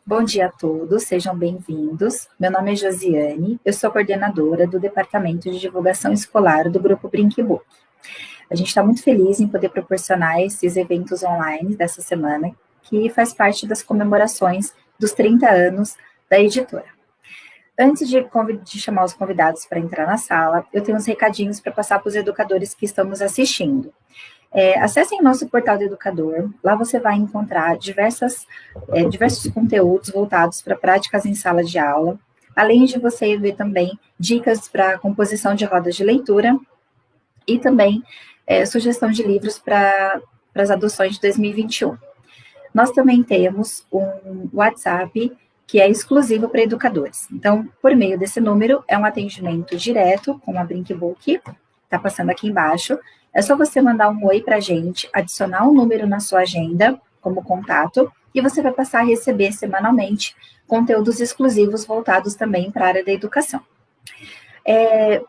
Bom dia a todos, sejam bem-vindos. Meu nome é Josiane, eu sou coordenadora do Departamento de Divulgação Escolar do Grupo Brinkbook. A gente está muito feliz em poder proporcionar esses eventos online dessa semana, que faz parte das comemorações dos 30 anos da editora. Antes de chamar os convidados para entrar na sala, eu tenho uns recadinhos para passar para os educadores que estão nos assistindo. Acessem nosso portal do educador, lá você vai encontrar diversos conteúdos voltados para práticas em sala de aula, além de você ver também dicas para composição de rodas de leitura e também sugestão de livros para as adoções de 2021. Nós também temos um WhatsApp que é exclusivo para educadores. Então, por meio desse número, é um atendimento direto com a Brinkbook, está passando aqui embaixo. É só você mandar um oi para a gente, adicionar um número na sua agenda como contato, e você vai passar a receber semanalmente conteúdos exclusivos voltados também para a área da educação.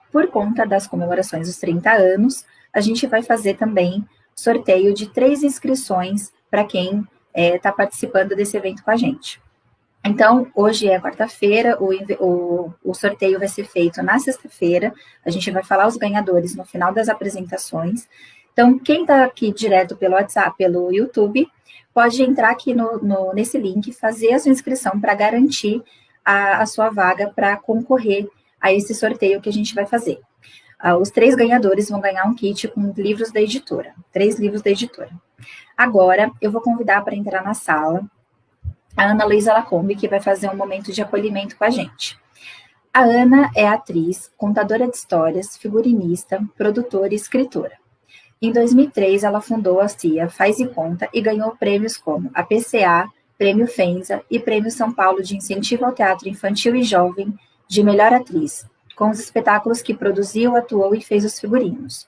Por conta das comemorações dos 30 anos, a gente vai fazer também sorteio de 3 inscrições para quem está participando desse evento com a gente. Então, hoje é quarta-feira, o sorteio vai ser feito na sexta-feira, a gente vai falar os ganhadores no final das apresentações. Então, quem está aqui direto pelo WhatsApp, pelo YouTube, pode entrar aqui nesse link, fazer a sua inscrição para garantir a sua vaga para concorrer a esse sorteio que a gente vai fazer. Os 3 ganhadores vão ganhar um kit com livros da editora, 3 livros da editora. Agora, eu vou convidar para entrar na sala a Ana Luísa Lacombe, que vai fazer um momento de acolhimento com a gente. A Ana é atriz, contadora de histórias, figurinista, produtora e escritora. Em 2003, ela fundou a CIA Faz e Conta e ganhou prêmios como a PCA, Prêmio Fenza e Prêmio São Paulo de Incentivo ao Teatro Infantil e Jovem de Melhor Atriz, com os espetáculos que produziu, atuou e fez os figurinos.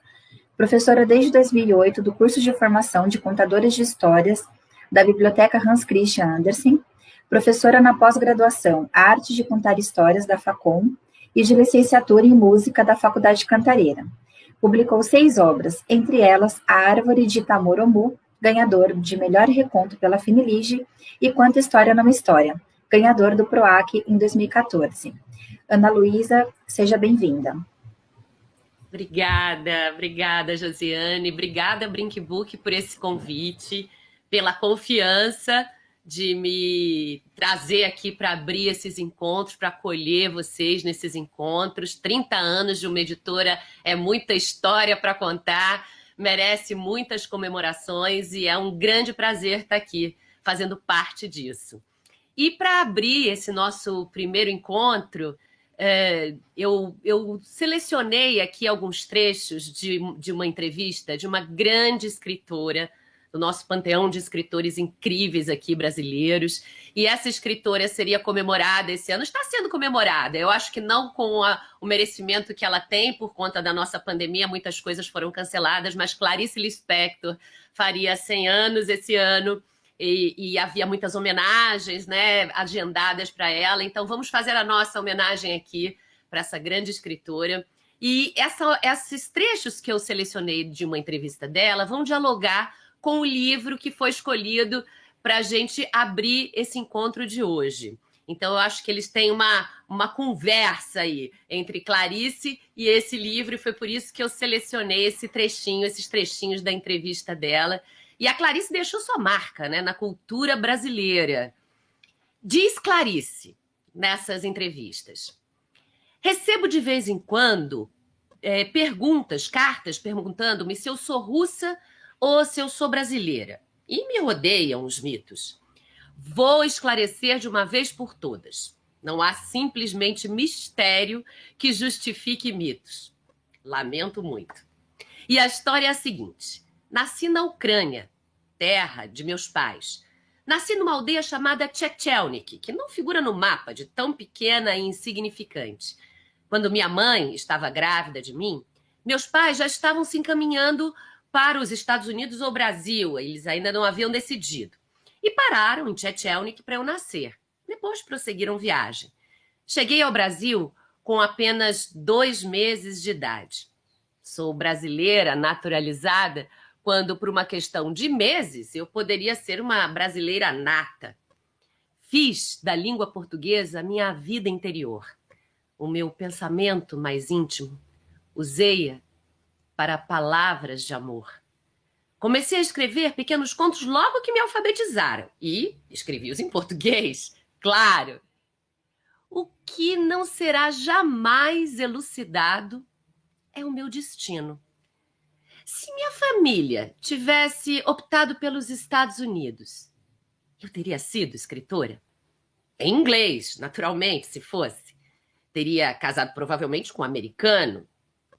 Professora desde 2008 do curso de formação de contadores de histórias da Biblioteca Hans Christian Andersen, professora na pós-graduação Arte de Contar Histórias da Facom e de licenciatura em Música da Faculdade Cantareira. Publicou 6 obras, entre elas A Árvore de Itamoromu, ganhador de Melhor Reconto pela Finilige, e Quanta História Numa História, ganhador do PROAC em 2014. Ana Luísa, seja bem-vinda. Obrigada, Josiane. Obrigada, Brinkbook, por esse convite, pela confiança de me trazer aqui para abrir esses encontros, para acolher vocês nesses encontros. 30 anos de uma editora é muita história para contar, merece muitas comemorações e é um grande prazer estar aqui fazendo parte disso. E para abrir esse nosso primeiro encontro, eu selecionei aqui alguns trechos de uma entrevista de uma grande escritora, do nosso panteão de escritores incríveis aqui brasileiros, e essa escritora seria comemorada esse ano, está sendo comemorada, eu acho que não com o merecimento que ela tem por conta da nossa pandemia, muitas coisas foram canceladas, mas Clarice Lispector faria 100 anos esse ano, e havia muitas homenagens, né, agendadas para ela, então vamos fazer a nossa homenagem aqui para essa grande escritora. E esses trechos que eu selecionei de uma entrevista dela vão dialogar com o livro que foi escolhido para a gente abrir esse encontro de hoje. Então, eu acho que eles têm uma conversa aí entre Clarice e esse livro, e foi por isso que eu selecionei esses trechinhos da entrevista dela. E a Clarice deixou sua marca, né, na cultura brasileira. Diz Clarice nessas entrevistas: recebo de vez em quando cartas perguntando-me se eu sou russa ou se eu sou brasileira. E me rodeiam os mitos. Vou esclarecer de uma vez por todas. Não há simplesmente mistério que justifique mitos. Lamento muito. E a história é a seguinte: nasci na Ucrânia, terra de meus pais. Nasci numa aldeia chamada Tchetchelnik, que não figura no mapa de tão pequena e insignificante. Quando minha mãe estava grávida de mim, meus pais já estavam se encaminhando para os Estados Unidos ou Brasil, eles ainda não haviam decidido. E pararam em Tchetchelnik para eu nascer. Depois prosseguiram viagem. Cheguei ao Brasil com apenas 2 meses de idade. Sou brasileira naturalizada, quando por uma questão de meses eu poderia ser uma brasileira nata. Fiz da língua portuguesa a minha vida interior, o meu pensamento mais íntimo. Usei-a para palavras de amor. Comecei a escrever pequenos contos logo que me alfabetizaram. E escrevi-os em português, claro. O que não será jamais elucidado é o meu destino. Se minha família tivesse optado pelos Estados Unidos, eu teria sido escritora? Em inglês, naturalmente, se fosse. Teria casado provavelmente com um americano,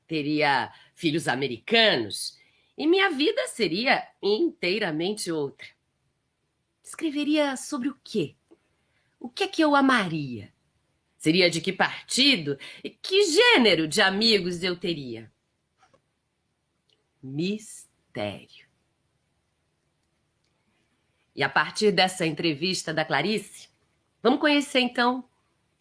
teria filhos americanos, e minha vida seria inteiramente outra. Escreveria sobre o quê? O que é que eu amaria? Seria de que partido? E que gênero de amigos eu teria? Mistério. E a partir dessa entrevista da Clarice, vamos conhecer então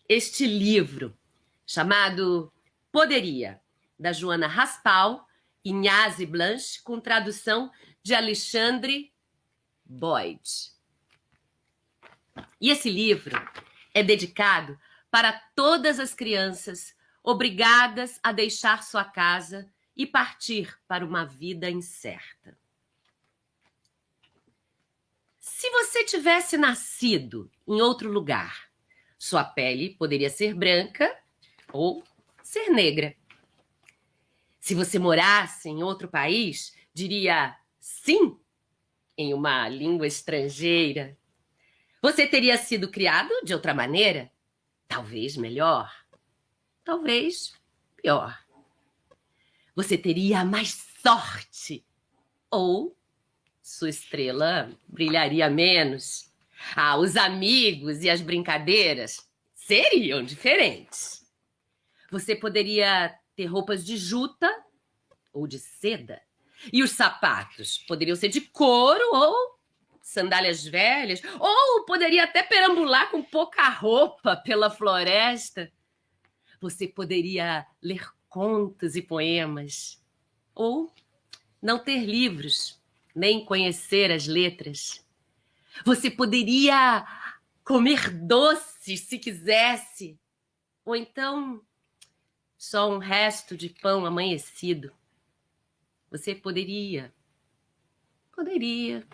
este livro chamado Poderia, da Joana Raspal, Ignasi Blanche, com tradução de Alexandre Boyd. E esse livro é dedicado para todas as crianças obrigadas a deixar sua casa e partir para uma vida incerta. Se você tivesse nascido em outro lugar, sua pele poderia ser branca ou ser negra. Se você morasse em outro país, diria sim em uma língua estrangeira. Você teria sido criado de outra maneira? Talvez melhor, talvez pior. Você teria mais sorte ou sua estrela brilharia menos. Os amigos e as brincadeiras seriam diferentes. Você poderia ter roupas de juta ou de seda. E os sapatos poderiam ser de couro ou sandálias velhas. Ou poderia até perambular com pouca roupa pela floresta. Você poderia ler contos e poemas. Ou não ter livros, nem conhecer as letras. Você poderia comer doces se quisesse. Ou então só um resto de pão amanhecido. Você poderia. Poderia.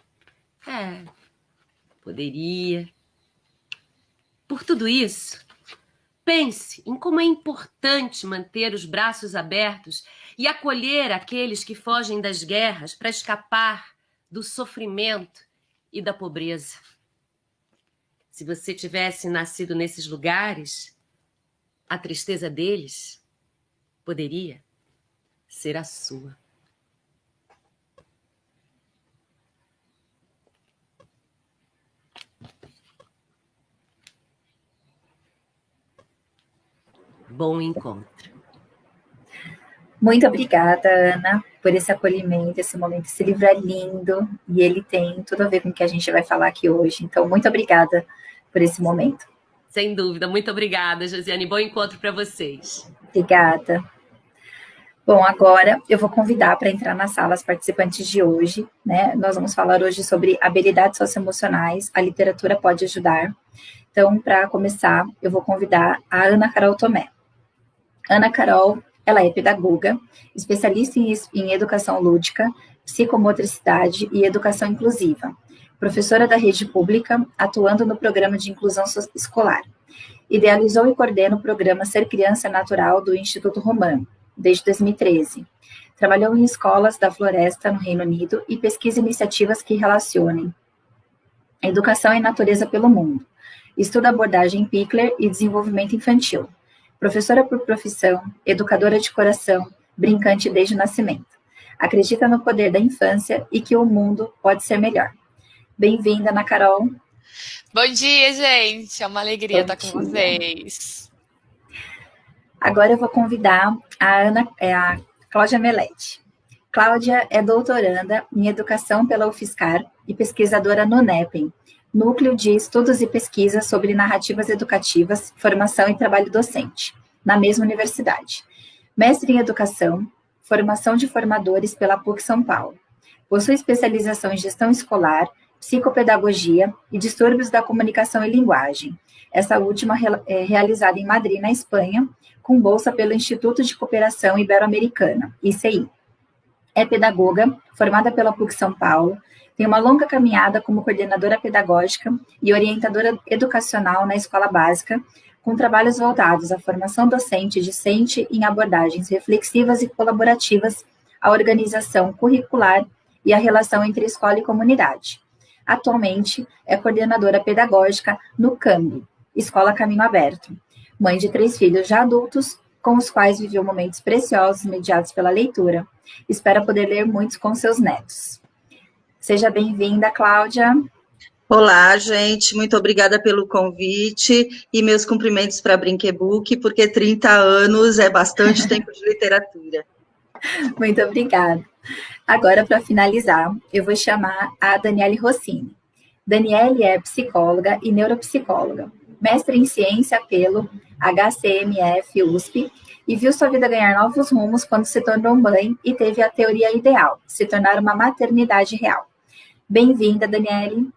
Por tudo isso, pense em como é importante manter os braços abertos e acolher aqueles que fogem das guerras para escapar do sofrimento e da pobreza. Se você tivesse nascido nesses lugares, a tristeza deles poderia ser a sua. Bom encontro. Muito obrigada, Ana, por esse acolhimento, esse momento. Esse livro é lindo e ele tem tudo a ver com o que a gente vai falar aqui hoje. Então, muito obrigada por esse momento. Sem dúvida. Muito obrigada, Josiane. Bom encontro para vocês. Obrigada. Bom, agora eu vou convidar para entrar na sala as participantes de hoje, né? Nós vamos falar hoje sobre habilidades socioemocionais, a literatura pode ajudar. Então, para começar, eu vou convidar a Ana Carol Tomé. Ana Carol, ela é pedagoga, especialista em educação lúdica, psicomotricidade e educação inclusiva, professora da rede pública, atuando no programa de inclusão escolar. Idealizou e coordena o programa Ser Criança Natural do Instituto Romano, desde 2013. Trabalhou em escolas da Floresta, no Reino Unido, e pesquisa iniciativas que relacionem educação e natureza pelo mundo. Estuda abordagem Pickler e desenvolvimento infantil. Professora por profissão, educadora de coração, brincante desde o nascimento. Acredita no poder da infância e que o mundo pode ser melhor. Bem-vinda, Ana Carol. Bom dia, gente. É uma alegria estar com vocês. Agora eu vou convidar a Cláudia Melete. Cláudia é doutoranda em Educação pela UFSCar e pesquisadora no NEPEM, Núcleo de Estudos e Pesquisas sobre Narrativas Educativas, Formação e Trabalho Docente, na mesma universidade. Mestre em Educação, Formação de Formadores pela PUC São Paulo. Possui especialização em Gestão Escolar, psicopedagogia e distúrbios da comunicação e linguagem. Essa última realizada em Madrid, na Espanha, com bolsa pelo Instituto de Cooperação Ibero-Americana, ICI. É pedagoga, formada pela PUC São Paulo, tem uma longa caminhada como coordenadora pedagógica e orientadora educacional na escola básica, com trabalhos voltados à formação docente e discente em abordagens reflexivas e colaborativas, à organização curricular e à relação entre escola e comunidade. Atualmente, é coordenadora pedagógica no CAMB, Escola Caminho Aberto, mãe de 3 filhos já adultos, com os quais viveu momentos preciosos mediados pela leitura. Espera poder ler muitos com seus netos. Seja bem-vinda, Cláudia. Olá, gente, muito obrigada pelo convite e meus cumprimentos para a Brinquebook, porque 30 anos é bastante tempo de literatura. Muito obrigada. Agora, para finalizar, eu vou chamar a Daniele Rossini. Daniele é psicóloga e neuropsicóloga, mestre em ciência pelo HCMF USP e viu sua vida ganhar novos rumos quando se tornou mãe e teve a teoria ideal, se tornar uma maternidade real. Bem-vinda, Daniele.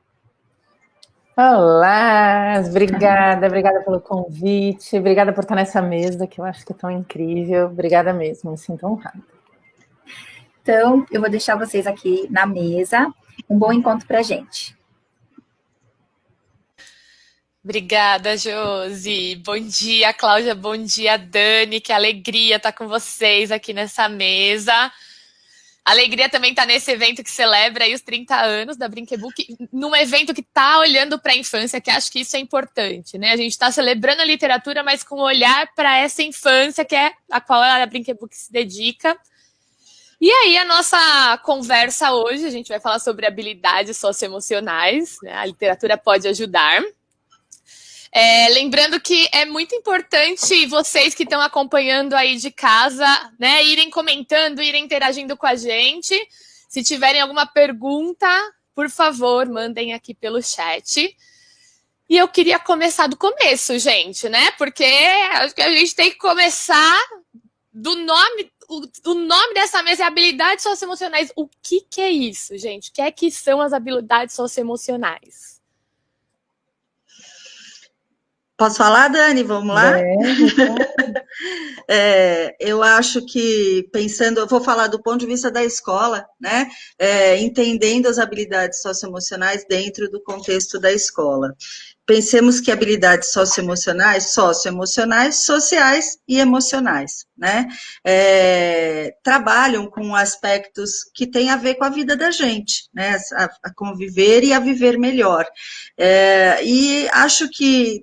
Olá, obrigada pelo convite, obrigada por estar nessa mesa que eu acho que é tão incrível, obrigada mesmo, me sinto honrada. Então, eu vou deixar vocês aqui na mesa, um bom encontro pra gente. Obrigada, Josi. Bom dia, Cláudia. Bom dia, Dani. Que alegria estar com vocês aqui nessa mesa. Alegria também estar nesse evento que celebra aí os 30 anos da Brinquebook, num evento que está olhando para a infância, que acho que isso é importante, né? A gente está celebrando a literatura, mas com um olhar para essa infância que é a qual a Brinquebook se dedica. E aí, a nossa conversa hoje, a gente vai falar sobre habilidades socioemocionais, né? A literatura pode ajudar. Lembrando que é muito importante vocês que estão acompanhando aí de casa, né, irem comentando, irem interagindo com a gente. Se tiverem alguma pergunta, por favor, mandem aqui pelo chat. E eu queria começar do começo, gente, né? Porque acho que a gente tem que começar do nome. O nome dessa mesa é habilidades socioemocionais. O que é isso, gente? O que é que são as habilidades socioemocionais? Posso falar, Dani? Vamos lá? Eu acho que, pensando, eu vou falar do ponto de vista da escola, né? Entendendo as habilidades socioemocionais dentro do contexto da escola. Pensemos que habilidades socioemocionais, sociais e emocionais, né? Trabalham com aspectos que têm a ver com a vida da gente, né? A conviver e a viver melhor. E acho que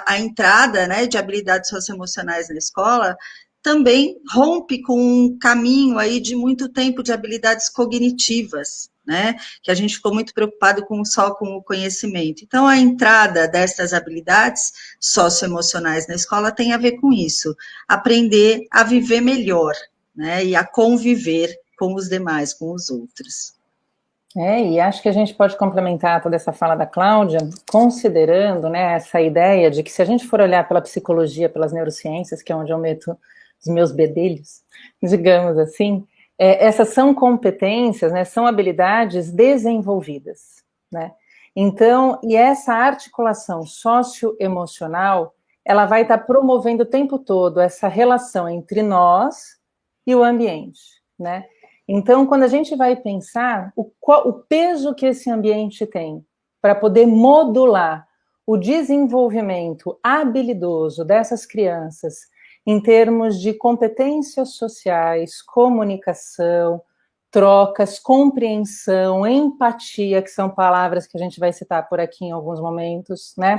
a entrada, né, de habilidades socioemocionais na escola também rompe com um caminho aí de muito tempo de habilidades cognitivas, né, que a gente ficou muito preocupado só com o conhecimento. Então, a entrada dessas habilidades socioemocionais na escola tem a ver com isso, aprender a viver melhor, né, e a conviver com os demais, com os outros. E acho que a gente pode complementar toda essa fala da Cláudia, considerando, né, essa ideia de que se a gente for olhar pela psicologia, pelas neurociências, que é onde eu meto os meus bedelhos, digamos assim, essas são competências, né, são habilidades desenvolvidas, né? Então, e essa articulação socioemocional, ela vai estar promovendo o tempo todo essa relação entre nós e o ambiente, né? Então, quando a gente vai pensar o peso que esse ambiente tem para poder modular o desenvolvimento habilidoso dessas crianças em termos de competências sociais, comunicação, trocas, compreensão, empatia, que são palavras que a gente vai citar por aqui em alguns momentos, né?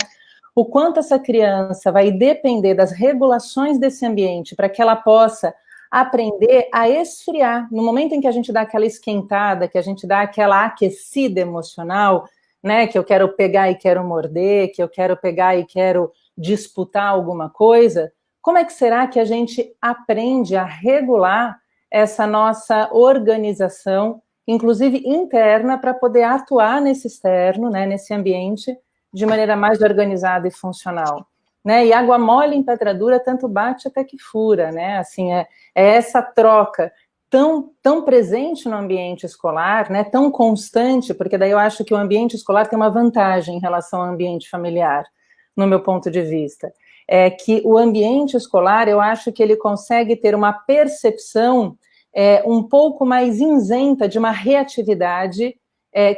O quanto essa criança vai depender das regulações desse ambiente para que ela possa aprender a esfriar. No momento em que a gente dá aquela esquentada, que a gente dá aquela aquecida emocional, né, que eu quero pegar e quero morder, que eu quero pegar e quero disputar alguma coisa, como é que será que a gente aprende a regular essa nossa organização, inclusive interna, para poder atuar nesse externo, né, nesse ambiente, de maneira mais organizada e funcional? Né, e água mole em pedra dura tanto bate até que fura, né? Assim, é essa troca tão presente no ambiente escolar, né, tão constante, porque daí eu acho que o ambiente escolar tem uma vantagem em relação ao ambiente familiar, no meu ponto de vista. É que o ambiente escolar, eu acho que ele consegue ter uma percepção um pouco mais isenta de uma reatividade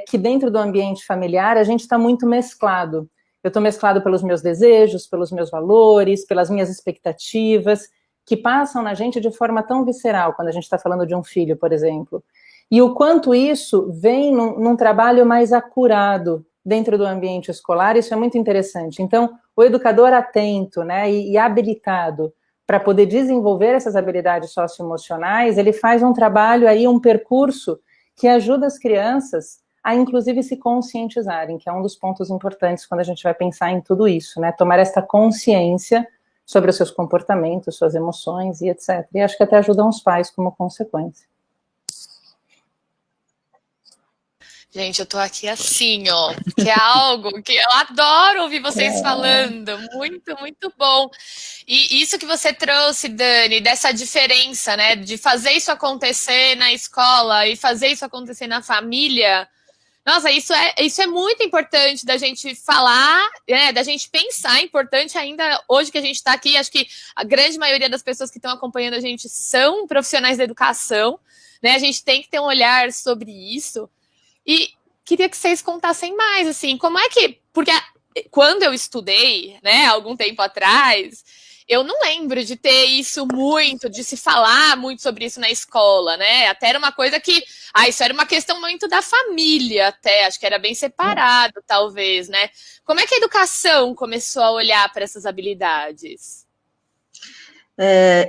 que dentro do ambiente familiar a gente está muito mesclado. Eu estou mesclado pelos meus desejos, pelos meus valores, pelas minhas expectativas, que passam na gente de forma tão visceral, quando a gente está falando de um filho, por exemplo. E o quanto isso vem num trabalho mais acurado dentro do ambiente escolar, isso é muito interessante. Então, o educador atento, né, e habilitado para poder desenvolver essas habilidades socioemocionais, ele faz um trabalho aí, um percurso que ajuda as crianças a, inclusive, se conscientizarem, que é um dos pontos importantes quando a gente vai pensar em tudo isso, né, tomar esta consciência sobre os seus comportamentos, suas emoções e etc. E acho que até ajudam os pais como consequência. Gente, eu tô aqui assim, ó, que é algo que eu adoro ouvir vocês falando, muito, muito bom. E isso que você trouxe, Dani, dessa diferença, né, de fazer isso acontecer na escola e fazer isso acontecer na família, nossa, isso é muito importante da gente falar, né, da gente pensar, é importante ainda hoje que a gente está aqui, acho que a grande maioria das pessoas que estão acompanhando a gente são profissionais da educação, né, a gente tem que ter um olhar sobre isso. E queria que vocês contassem mais, assim, como é que... Porque quando eu estudei, né, algum tempo atrás, eu não lembro de ter isso muito, de se falar muito sobre isso na escola, né? Até era uma coisa que... isso era uma questão muito da família, até. Acho que era bem separado, talvez, né? Como é que a educação começou a olhar para essas habilidades?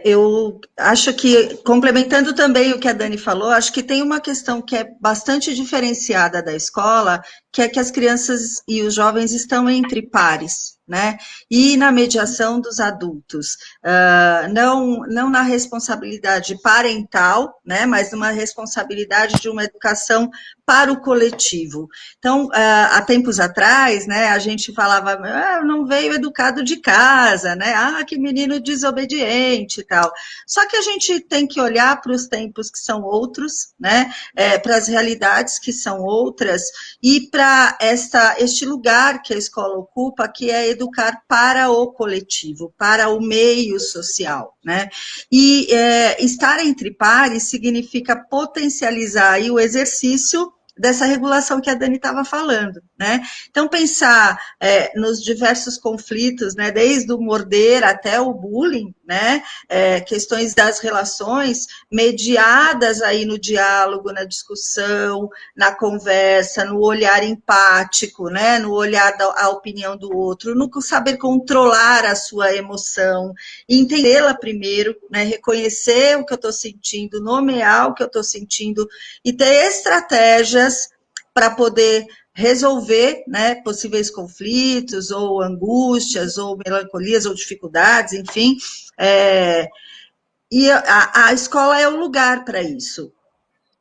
Eu acho que, complementando também o que a Dani falou, acho que tem uma questão que é bastante diferenciada da escola, que é que as crianças e os jovens estão entre pares, né? E na mediação dos adultos, não na responsabilidade parental, né? Mas numa responsabilidade de uma educação para o coletivo. Então, há tempos atrás, né, a gente falava, não veio educado de casa, né? Que menino desobediente e tal. Só que a gente tem que olhar para os tempos que são outros, né? Para as realidades que são outras e para este lugar que a escola ocupa, que é educar para o coletivo, para o meio social, né? E estar entre pares significa potencializar aí o exercício dessa regulação que a Dani estava falando, né? Então, pensar nos diversos conflitos, né, desde o morder até o bullying, né, questões das relações mediadas aí no diálogo, na discussão, na conversa, no olhar empático, né, no olhar da opinião do outro, no saber controlar a sua emoção, entendê-la primeiro, né, reconhecer o que eu estou sentindo, nomear o que eu estou sentindo e ter estratégias para poder resolver, né, possíveis conflitos, ou angústias, ou melancolias, ou dificuldades, enfim. E a escola é o lugar para isso.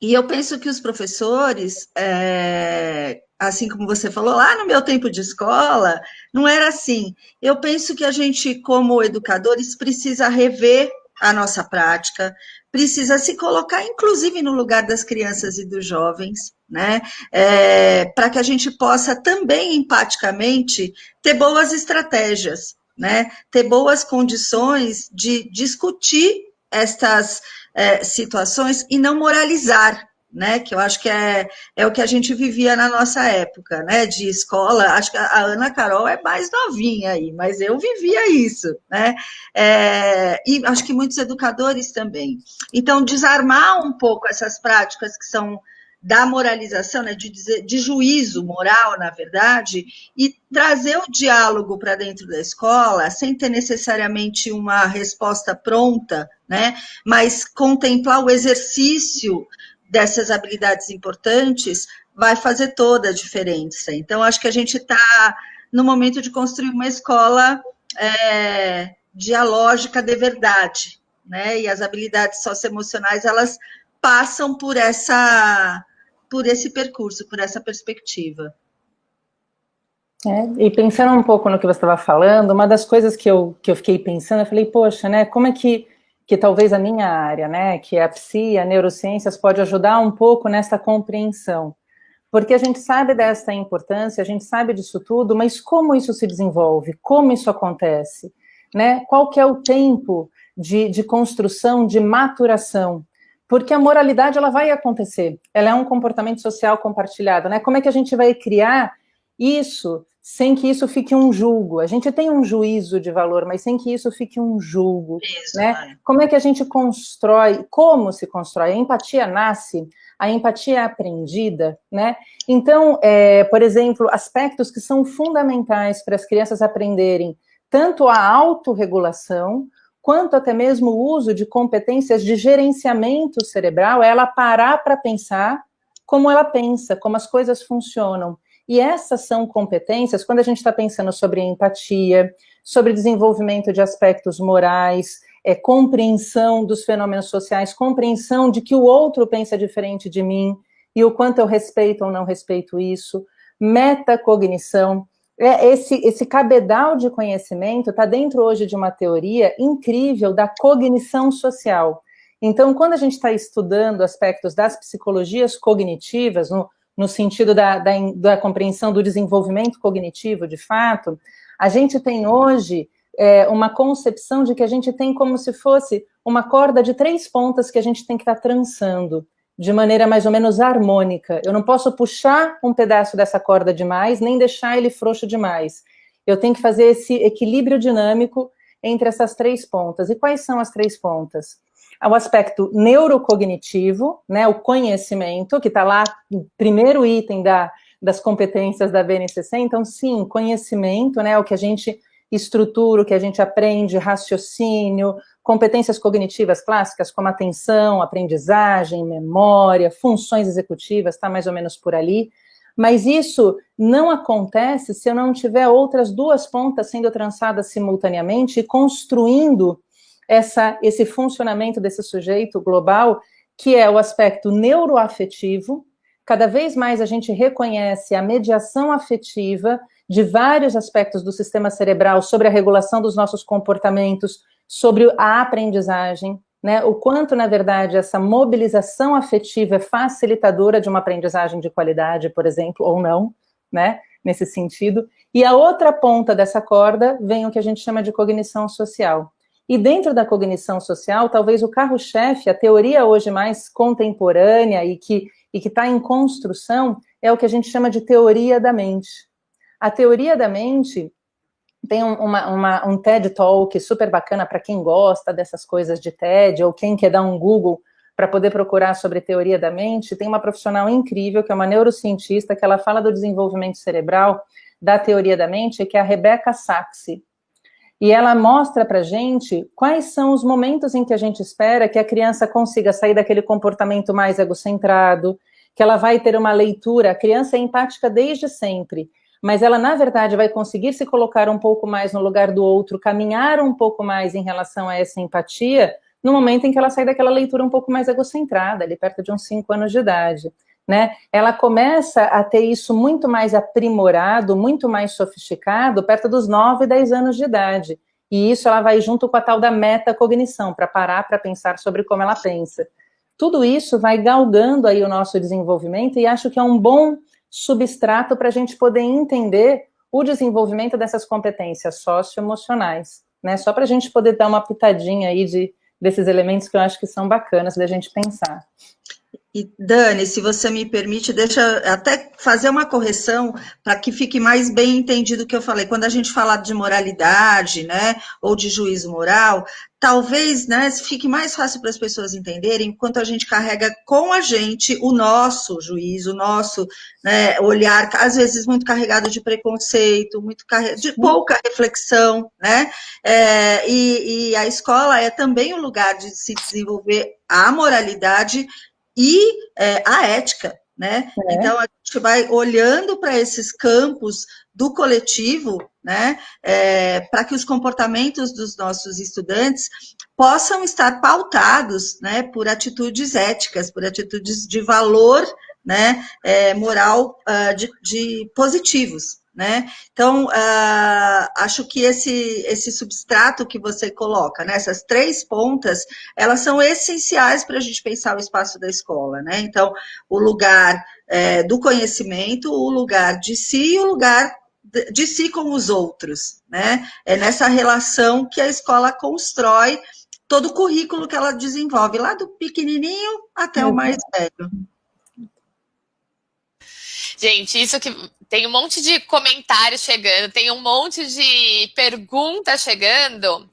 E eu penso que os professores, assim como você falou, lá no meu tempo de escola, não era assim. Eu penso que a gente, como educadores, precisa rever a nossa prática, precisa se colocar, inclusive, no lugar das crianças e dos jovens, né? Para que a gente possa também, empaticamente, ter boas estratégias, né? Ter boas condições de discutir estas situações e não moralizar, né, que eu acho que é o que a gente vivia na nossa época, né, de escola. Acho que a Ana Carol é mais novinha aí, mas eu vivia isso, né, e acho que muitos educadores também. Então, desarmar um pouco essas práticas que são da moralização, né, de juízo moral, na verdade, e trazer o diálogo para dentro da escola, sem ter necessariamente uma resposta pronta, né, mas contemplar o exercício dessas habilidades importantes, vai fazer toda a diferença. Então, acho que a gente está no momento de construir uma escola dialógica de verdade, né, e as habilidades socioemocionais, elas passam por esse percurso, por essa perspectiva. E pensando um pouco no que você estava falando, uma das coisas que eu fiquei pensando, eu falei, poxa, né, como é que que talvez a minha área, né, que é a psi, a neurociências, pode ajudar um pouco nessa compreensão. Porque a gente sabe dessa importância, a gente sabe disso tudo, mas como isso se desenvolve? Como isso acontece? Né? Qual que é o tempo de construção, de maturação? Porque a moralidade, ela vai acontecer. Ela é um comportamento social compartilhado, né? Como é que a gente vai criar isso sem que isso fique um julgo? A gente tem um juízo de valor, mas sem que isso fique um julgo, né? Como é que a gente constrói? Como se constrói? A empatia nasce, a empatia é aprendida, né? Então, por exemplo, aspectos que são fundamentais para as crianças aprenderem tanto a autorregulação, quanto até mesmo o uso de competências de gerenciamento cerebral, é ela parar para pensar como ela pensa, como as coisas funcionam. E essas são competências, quando a gente está pensando sobre empatia, sobre desenvolvimento de aspectos morais, compreensão dos fenômenos sociais, compreensão de que o outro pensa diferente de mim, e o quanto eu respeito ou não respeito isso, metacognição. Esse cabedal de conhecimento está dentro hoje de uma teoria incrível da cognição social. Então, quando a gente está estudando aspectos das psicologias cognitivas, no sentido da compreensão do desenvolvimento cognitivo, de fato, a gente tem hoje uma concepção de que a gente tem como se fosse uma corda de 3 pontas que a gente tem que estar trançando de maneira mais ou menos harmônica. Eu não posso puxar um pedaço dessa corda demais, nem deixar ele frouxo demais. Eu tenho que fazer esse equilíbrio dinâmico entre essas 3 pontas. E quais são as 3 pontas? O aspecto neurocognitivo, né, o conhecimento, que está lá no primeiro item das competências da BNCC. Então, sim, conhecimento, né, o que a gente estrutura, o que a gente aprende, raciocínio, competências cognitivas clássicas como atenção, aprendizagem, memória, funções executivas, está mais ou menos por ali. Mas isso não acontece se eu não tiver outras 2 pontas sendo trançadas simultaneamente e construindo esse funcionamento desse sujeito global, que é o aspecto neuroafetivo. Cada vez mais a gente reconhece a mediação afetiva de vários aspectos do sistema cerebral sobre a regulação dos nossos comportamentos, sobre a aprendizagem, né? O quanto, na verdade, essa mobilização afetiva é facilitadora de uma aprendizagem de qualidade, por exemplo, ou não, né? Nesse sentido. E a outra ponta dessa corda vem o que a gente chama de cognição social. E dentro da cognição social, talvez o carro-chefe, a teoria hoje mais contemporânea e que está em construção, é o que a gente chama de teoria da mente. A teoria da mente tem um TED Talk super bacana para quem gosta dessas coisas de TED, ou quem quer dar um Google para poder procurar sobre teoria da mente. Tem uma profissional incrível, que é uma neurocientista, que ela fala do desenvolvimento cerebral da teoria da mente, que é a Rebecca Saxe. E ela mostra para a gente quais são os momentos em que a gente espera que a criança consiga sair daquele comportamento mais egocentrado, que ela vai ter uma leitura. A criança é empática desde sempre, mas ela, na verdade, vai conseguir se colocar um pouco mais no lugar do outro, caminhar um pouco mais em relação a essa empatia, no momento em que ela sai daquela leitura um pouco mais egocentrada, ali perto de uns 5 anos de idade, né? Ela começa a ter isso muito mais aprimorado, muito mais sofisticado, perto dos 9, 10 anos de idade. E isso ela vai junto com a tal da metacognição, para parar para pensar sobre como ela pensa. Tudo isso vai galgando aí o nosso desenvolvimento e acho que é um bom substrato para a gente poder entender o desenvolvimento dessas competências socioemocionais, né? Só para a gente poder dar uma pitadinha aí desses elementos que eu acho que são bacanas da gente pensar. E, Dani, se você me permite, deixa até fazer uma correção para que fique mais bem entendido o que eu falei. Quando a gente fala de moralidade, né, ou de juízo moral, talvez, né, fique mais fácil para as pessoas entenderem enquanto a gente carrega com a gente o nosso juízo, o nosso, né, olhar, às vezes muito carregado de preconceito, de pouca reflexão, né, e a escola é também um lugar de se desenvolver a moralidade e a ética, né? Então, a gente vai olhando para esses campos do coletivo, né? Para que os comportamentos dos nossos estudantes possam estar pautados, né? Por atitudes éticas, por atitudes de valor, né? Moral de positivos, né? Então, acho que esse substrato que você coloca, né, essas 3 pontas, elas são essenciais para a gente pensar o espaço da escola, né? Então, o lugar do conhecimento, o lugar de si e o lugar de si com os outros, né? É nessa relação que a escola constrói todo o currículo que ela desenvolve, lá do pequenininho até o mais velho. Gente, isso que tem um monte de comentários chegando, tem um monte de perguntas chegando,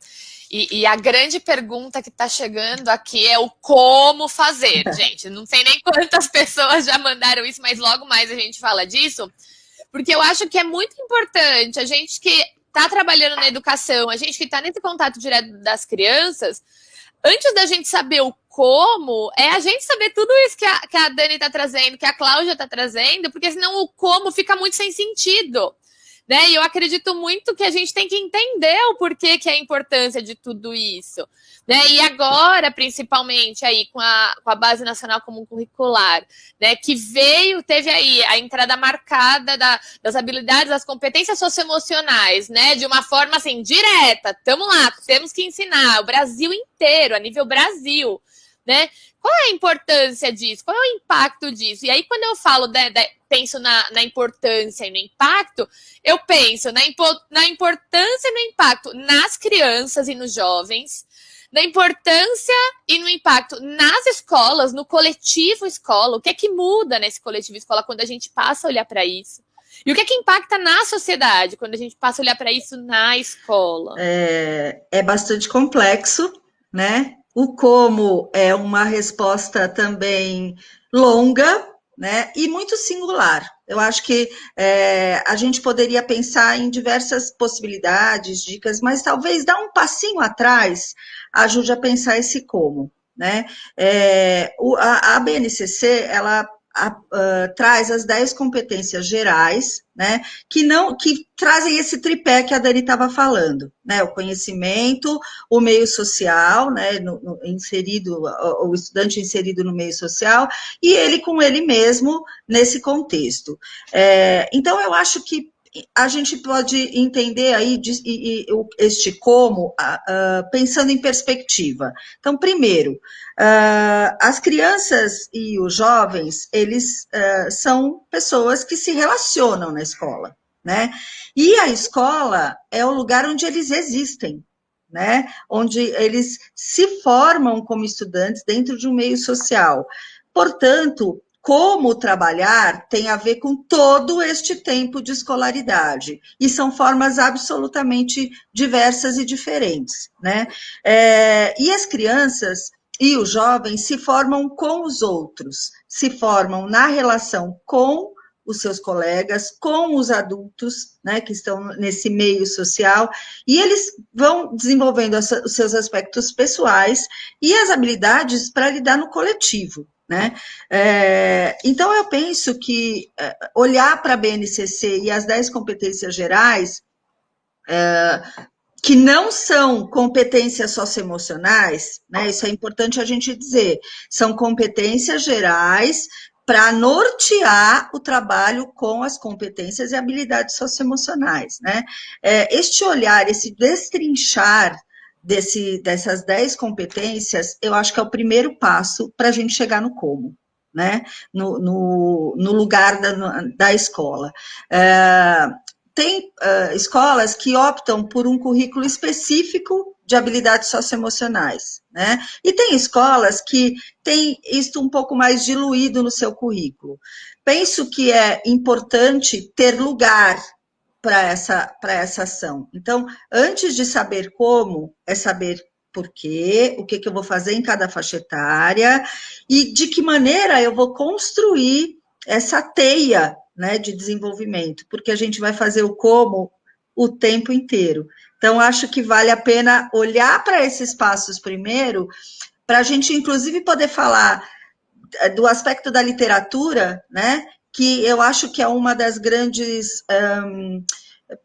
e a grande pergunta que está chegando aqui é o como fazer, gente. Não sei nem quantas pessoas já mandaram isso, mas logo mais a gente fala disso, porque eu acho que é muito importante a gente que está trabalhando na educação, a gente que está nesse contato direto das crianças, antes da gente saber o como, é a gente saber tudo isso que a Dani está trazendo, que a Cláudia está trazendo, porque senão o como fica muito sem sentido, né? E eu acredito muito que a gente tem que entender o porquê que é a importância de tudo isso, né? E agora, principalmente aí com a Base Nacional Comum Curricular, né? Que teve aí a entrada marcada das habilidades, das competências socioemocionais, né? De uma forma assim, direta. Tamo lá, temos que ensinar o Brasil inteiro, a nível Brasil, né? Qual é a importância disso? Qual é o impacto disso? E aí, quando eu falo, penso na importância e no impacto, eu penso na importância e no impacto nas crianças e nos jovens, na importância e no impacto nas escolas, no coletivo escola, o que é que muda nesse coletivo escola quando a gente passa a olhar para isso? E o que é que impacta na sociedade quando a gente passa a olhar para isso na escola? É bastante complexo, né? O como é uma resposta também longa, né? E muito singular. Eu acho que a gente poderia pensar em diversas possibilidades, dicas, mas talvez dar um passinho atrás ajude a pensar esse como, né? A BNCC, ela traz as 10 competências gerais, né, que trazem esse tripé que a Dani estava falando, né, o conhecimento, o meio social, né, o estudante inserido no meio social, e ele com ele mesmo nesse contexto. Então, eu acho que a gente pode entender aí este como pensando em perspectiva. Então, primeiro, as crianças e os jovens, eles são pessoas que se relacionam na escola, né? E a escola é o lugar onde eles existem, né? Onde eles se formam como estudantes dentro de um meio social. Portanto, como trabalhar tem a ver com todo este tempo de escolaridade, e são formas absolutamente diversas e diferentes, né? E as crianças e os jovens se formam com os outros, se formam na relação com os seus colegas, com os adultos, né, que estão nesse meio social, e eles vão desenvolvendo os seus aspectos pessoais e as habilidades para lidar no coletivo, né? Então, eu penso que olhar para a BNCC e as 10 competências gerais, que não são competências socioemocionais, né? Isso é importante a gente dizer, são competências gerais para nortear o trabalho com as competências e habilidades socioemocionais, né? Este olhar, esse destrinchar dessas 10 competências, eu acho que é o primeiro passo para a gente chegar no como, né? No lugar da escola. Tem escolas que optam por um currículo específico de habilidades socioemocionais, né? E tem escolas que têm isto um pouco mais diluído no seu currículo. Penso que é importante ter lugar para essa ação. Então, antes de saber como, é saber por quê, o que eu vou fazer em cada faixa etária e de que maneira eu vou construir essa teia, né, de desenvolvimento, porque a gente vai fazer o como o tempo inteiro. Então, acho que vale a pena olhar para esses passos primeiro, para a gente, inclusive, poder falar do aspecto da literatura, né, que eu acho que é uma das grandes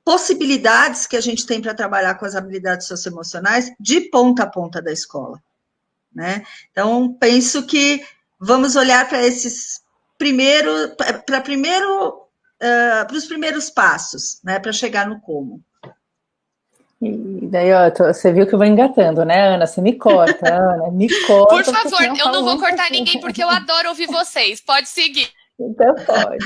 possibilidades que a gente tem para trabalhar com as habilidades socioemocionais de ponta a ponta da escola, né? Então, penso que vamos olhar para esses primeiro para os primeiros passos, né, para chegar no como. E daí, ó, você viu que eu vou engatando, né, Ana? Você me corta, Ana, me corta. Por favor, eu não vou cortar ninguém, porque eu adoro ouvir vocês. Pode seguir. Então pode.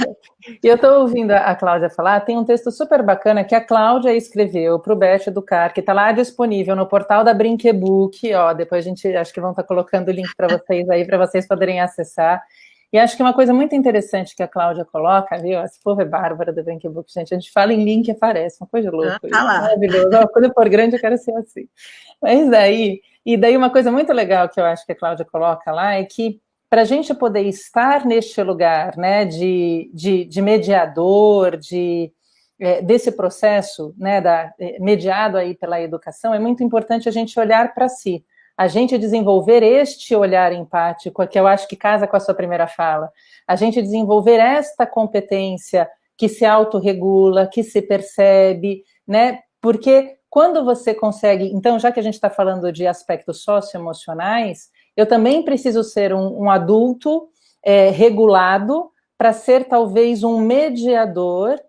E eu estou ouvindo a Cláudia falar, tem um texto super bacana que a Cláudia escreveu para o Beth Educar, que está lá disponível no portal da Brinquebook, ó, depois a gente, acho que vão estar colocando o link para vocês aí, para vocês poderem acessar. E acho que uma coisa muito interessante que a Cláudia coloca, viu? Esse povo é bárbara da Brinquebook, gente. A gente fala em link e aparece, uma coisa louca. Tá lá. Maravilhoso. Quando eu for grande, eu quero ser assim. Mas daí, uma coisa muito legal que eu acho que a Cláudia coloca lá é que para a gente poder estar neste lugar, né, de mediador, desse processo, né, mediado aí pela educação, é muito importante a gente olhar para si. A gente desenvolver este olhar empático, que eu acho que casa com a sua primeira fala, a gente desenvolver esta competência que se autorregula, que se percebe, né, porque quando você consegue, então, já que a gente está falando de aspectos socioemocionais, eu também preciso ser um adulto regulado para ser talvez um mediador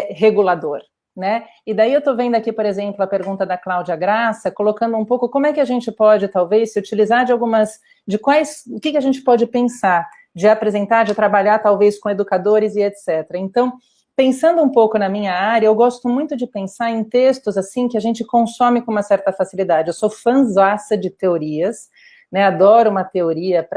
regulador, né? E daí eu estou vendo aqui, por exemplo, a pergunta da Cláudia Graça, colocando um pouco como é que a gente pode, talvez, se utilizar o que a gente pode pensar, de apresentar, de trabalhar, talvez, com educadores e etc. Então, pensando um pouco na minha área, eu gosto muito de pensar em textos, assim, que a gente consome com uma certa facilidade. Eu sou fãzaça de teorias, né, adoro uma teoria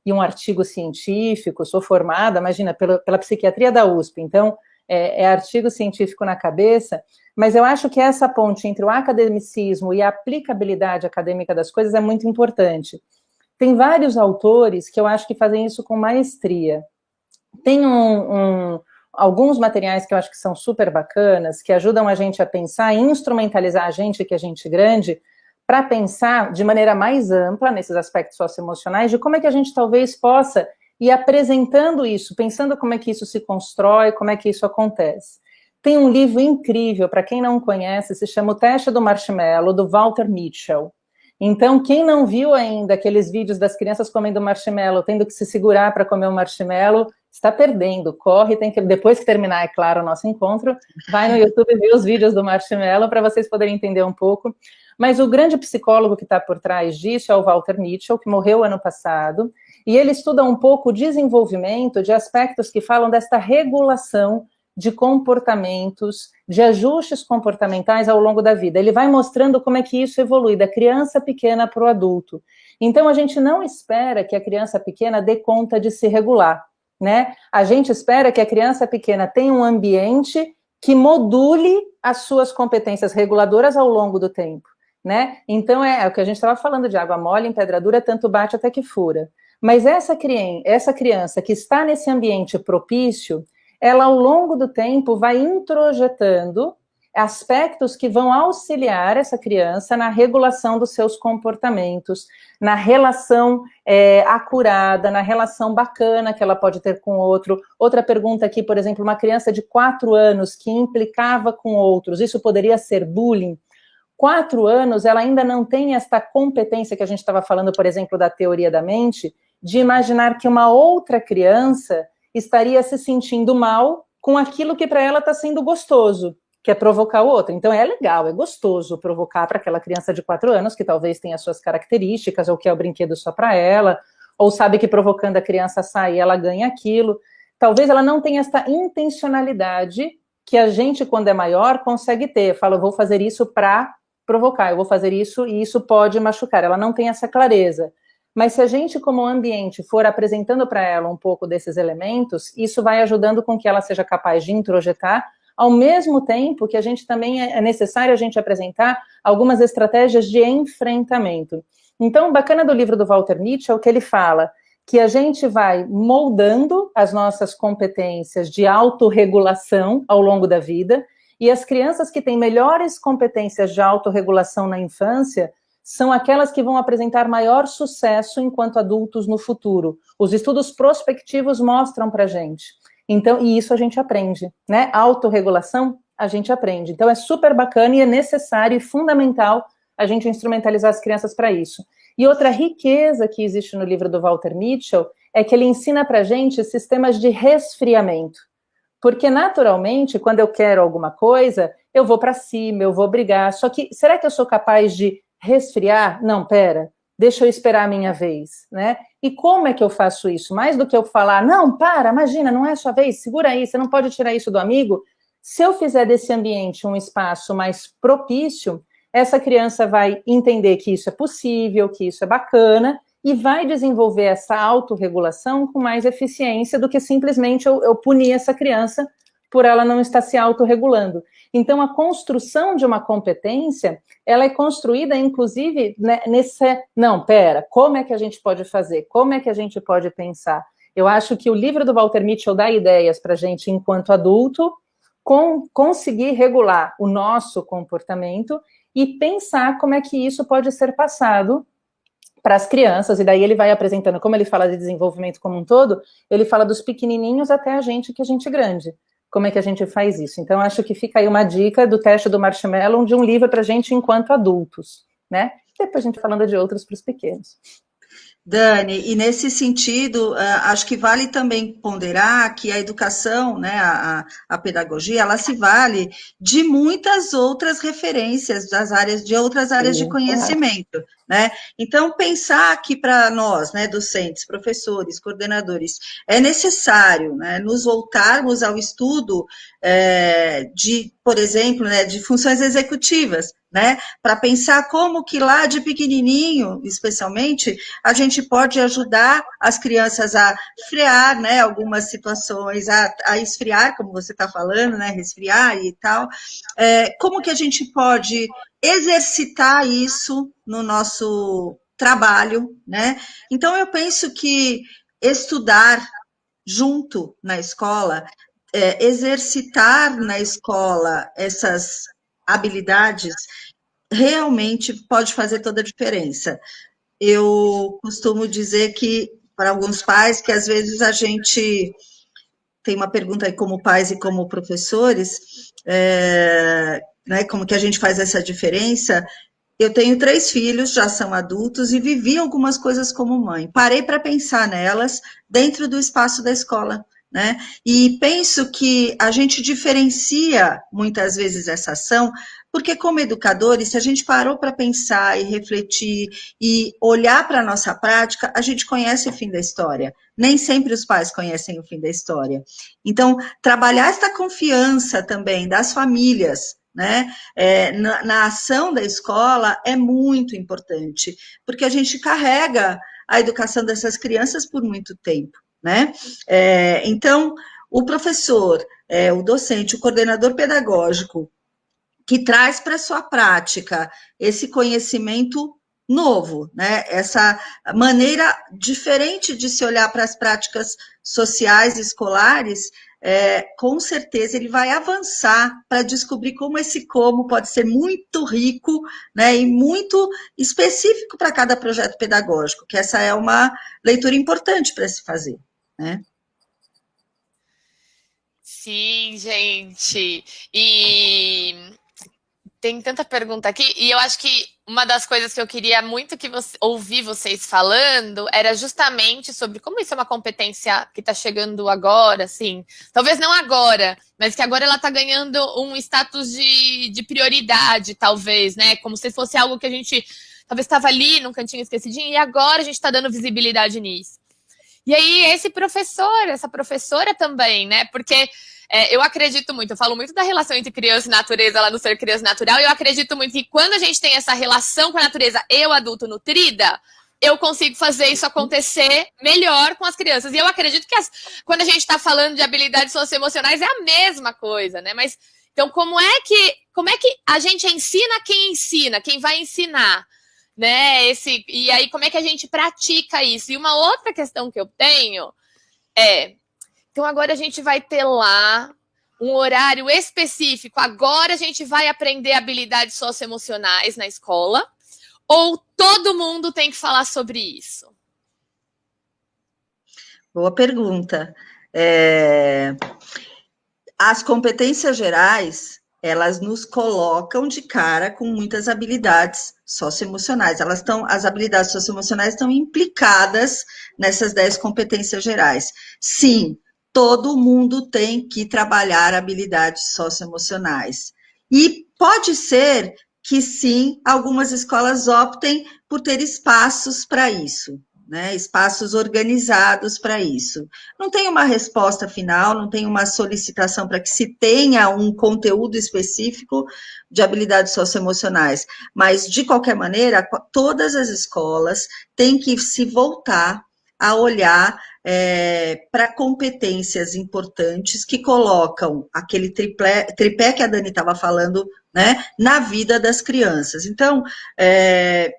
e um artigo científico, sou formada, imagina, pela psiquiatria da USP, então é artigo científico na cabeça, mas eu acho que essa ponte entre o academicismo e a aplicabilidade acadêmica das coisas é muito importante. Tem vários autores que eu acho que fazem isso com maestria. Tem alguns materiais que eu acho que são super bacanas, que ajudam a gente a pensar e instrumentalizar a gente, que é gente grande, para pensar de maneira mais ampla nesses aspectos socioemocionais, de como é que a gente talvez possa ir apresentando isso, pensando como é que isso se constrói, como é que isso acontece. Tem um livro incrível, para quem não conhece, se chama O Teste do Marshmallow, do Walter Mitchell. Então, quem não viu ainda aqueles vídeos das crianças comendo marshmallow, tendo que se segurar para comer um marshmallow, está perdendo, corre, depois que terminar, é claro, o nosso encontro, vai no YouTube ver os vídeos do marshmallow para vocês poderem entender um pouco. Mas o grande psicólogo que está por trás disso é o Walter Mitchell, que morreu ano passado, e ele estuda um pouco o desenvolvimento de aspectos que falam desta regulação de comportamentos, de ajustes comportamentais ao longo da vida. Ele vai mostrando como é que isso evolui da criança pequena para o adulto. Então, a gente não espera que a criança pequena dê conta de se regular, né? A gente espera que a criança pequena tenha um ambiente que module as suas competências reguladoras ao longo do tempo, né? Então, é o que a gente estava falando de água mole em pedra dura, tanto bate até que fura. Mas essa criança que está nesse ambiente propício, ela, ao longo do tempo, vai introjetando aspectos que vão auxiliar essa criança na regulação dos seus comportamentos, na relação acurada, na relação bacana que ela pode ter com o outro. Outra pergunta aqui, por exemplo, uma criança de 4 anos que implicava com outros, isso poderia ser bullying? 4 anos, ela ainda não tem esta competência que a gente estava falando, por exemplo, da teoria da mente, de imaginar que uma outra criança estaria se sentindo mal com aquilo que para ela está sendo gostoso, que é provocar o outro. Então é legal, é gostoso provocar para aquela criança de 4 anos, que talvez tenha suas características, ou que é o brinquedo só para ela, ou sabe que provocando a criança a sair, ela ganha aquilo. Talvez ela não tenha esta intencionalidade que a gente, quando é maior, consegue ter. Fala, eu vou fazer isso para provocar, eu vou fazer isso e isso pode machucar. Ela não tem essa clareza. Mas se a gente, como ambiente, for apresentando para ela um pouco desses elementos, isso vai ajudando com que ela seja capaz de introjetar, ao mesmo tempo que a gente também é necessário a gente apresentar algumas estratégias de enfrentamento. Então, o bacana do livro do Walter Mitchell é que ele fala que a gente vai moldando as nossas competências de autorregulação ao longo da vida, e as crianças que têm melhores competências de autorregulação na infância são aquelas que vão apresentar maior sucesso enquanto adultos no futuro. Os estudos prospectivos mostram para a gente. Então, e isso a gente aprende, né? Autorregulação, a gente aprende. Então, é super bacana e é necessário e fundamental a gente instrumentalizar as crianças para isso. E outra riqueza que existe no livro do Walter Mitchell é que ele ensina para a gente sistemas de resfriamento. Porque, naturalmente, quando eu quero alguma coisa, eu vou para cima, eu vou brigar. Só que, será que eu sou capaz de resfriar? Não, pera, deixa eu esperar a minha vez, né? E como é que eu faço isso? Mais do que eu falar, não, para, imagina, não é a sua vez, segura aí, você não pode tirar isso do amigo. Se eu fizer desse ambiente um espaço mais propício, essa criança vai entender que isso é possível, que isso é bacana, e vai desenvolver essa autorregulação com mais eficiência do que simplesmente eu punir essa criança por ela não estar se autorregulando. Então, a construção de uma competência, ela é construída, inclusive, né, não, pera, como é que a gente pode fazer? Como é que a gente pode pensar? Eu acho que o livro do Walter Mitchell dá ideias para a gente, enquanto adulto, conseguir regular o nosso comportamento e pensar como é que isso pode ser passado para as crianças, e daí ele vai apresentando, como ele fala de desenvolvimento como um todo, ele fala dos pequenininhos até a gente grande. Como é que a gente faz isso? Então, acho que fica aí uma dica do teste do Marshmallow de um livro para a gente enquanto adultos, né? Depois a gente falando de outros para os pequenos. Dani, e nesse sentido, acho que vale também ponderar que a educação, né, a pedagogia, ela se vale de muitas outras referências de outras áreas de conhecimento, né? Então, pensar que para nós, né, docentes, professores, coordenadores, é necessário, né, nos voltarmos ao estudo por exemplo, né, de funções executivas, né, para pensar como que lá de pequenininho, especialmente, a gente pode ajudar as crianças a frear, né, algumas situações, a esfriar, como você está falando, né, resfriar e tal. Como que a gente pode exercitar isso no nosso trabalho, né? Então, eu penso que estudar junto na escola, exercitar na escola essas habilidades realmente pode fazer toda a diferença. Eu costumo dizer que, para alguns pais, que às vezes a gente tem uma pergunta aí como pais e como professores, né, como que a gente faz essa diferença. Eu tenho 3 filhos, já são adultos, e vivi algumas coisas como mãe. Parei para pensar nelas dentro do espaço da escola, né? E penso que a gente diferencia muitas vezes essa ação, porque como educadores, se a gente parou para pensar e refletir e olhar para a nossa prática, a gente conhece o fim da história. Nem sempre os pais conhecem o fim da história. Então, trabalhar esta confiança também das famílias, né, na ação da escola é muito importante, porque a gente carrega a educação dessas crianças por muito tempo, né? Então, o professor, o docente, o coordenador pedagógico, que traz para a sua prática esse conhecimento novo, né? Essa maneira diferente de se olhar para as práticas sociais escolares, com certeza ele vai avançar para descobrir como esse como pode ser muito rico, né, e muito específico para cada projeto pedagógico, que essa é uma leitura importante para se fazer, né? Sim, gente. E tem tanta pergunta aqui, e eu acho que uma das coisas que eu queria muito ouvir vocês falando era justamente sobre como isso é uma competência que está chegando agora, assim, talvez não agora, mas que agora ela está ganhando um status de prioridade, talvez, né? Como se fosse algo que a gente talvez estava ali num cantinho esquecidinho, e agora a gente está dando visibilidade nisso. E aí, esse professor, essa professora também, né? Porque eu acredito muito, eu falo muito da relação entre criança e natureza lá no Ser Criança Natural, e eu acredito muito que quando a gente tem essa relação com a natureza, eu, adulto, nutrida, eu consigo fazer isso acontecer melhor com as crianças. E eu acredito que quando a gente está falando de habilidades socioemocionais, é a mesma coisa, né? Mas, então, como é que a gente ensina, quem vai ensinar? Né? E aí, como é que a gente pratica isso? E uma outra questão que eu tenho então agora a gente vai ter lá um horário específico, agora a gente vai aprender habilidades socioemocionais na escola, ou todo mundo tem que falar sobre isso? Boa pergunta. As competências gerais, elas nos colocam de cara com muitas habilidades socioemocionais. As habilidades socioemocionais estão implicadas nessas 10 competências gerais. Sim, todo mundo tem que trabalhar habilidades socioemocionais. E pode ser que sim, algumas escolas optem por ter espaços para isso, né? Espaços organizados para isso. Não tem uma resposta final, não tem uma solicitação para que se tenha um conteúdo específico de habilidades socioemocionais, mas, de qualquer maneira, todas as escolas têm que se voltar a olhar para competências importantes que colocam aquele tripé que a Dani estava falando, né, na vida das crianças. Então,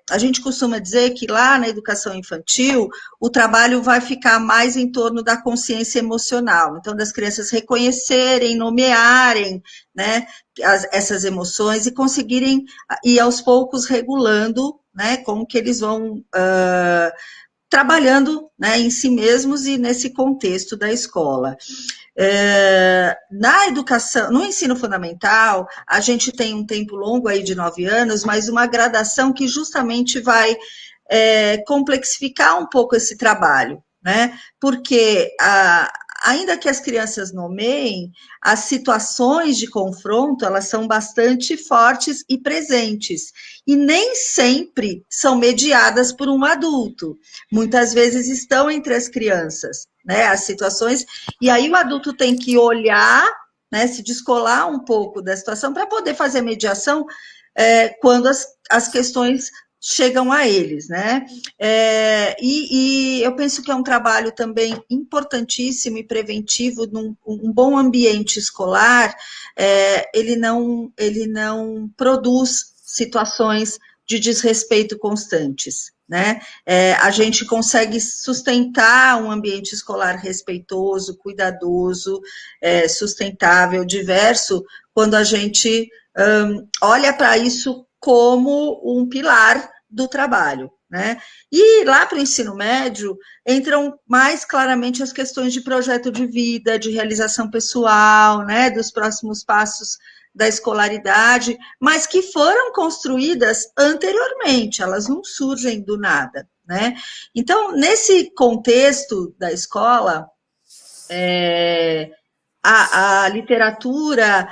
a gente costuma dizer que lá na educação infantil, o trabalho vai ficar mais em torno da consciência emocional, então das crianças reconhecerem, nomearem, né, essas emoções e conseguirem ir aos poucos regulando, né, como que eles vão trabalhando, né, em si mesmos e nesse contexto da escola. Na educação, no ensino fundamental, a gente tem um tempo longo aí de 9 anos, mas uma gradação que justamente vai complexificar um pouco esse trabalho, né? Porque ainda que as crianças nomeiem, as situações de confronto, elas são bastante fortes e presentes, e nem sempre são mediadas por um adulto, muitas vezes estão entre as crianças, né, as situações, e aí o adulto tem que olhar, né, se descolar um pouco da situação para poder fazer a mediação quando as questões chegam a eles, né? E eu penso que é um trabalho também importantíssimo e preventivo, um bom ambiente escolar, ele não produz situações de desrespeito constantes, né? A gente consegue sustentar um ambiente escolar respeitoso, cuidadoso, sustentável, diverso, quando a gente olha para isso como um pilar do trabalho, né? E lá para o ensino médio entram mais claramente as questões de projeto de vida, de realização pessoal, né? Dos próximos passos da escolaridade, mas que foram construídas anteriormente, elas não surgem do nada, né? Então, nesse contexto da escola, a literatura,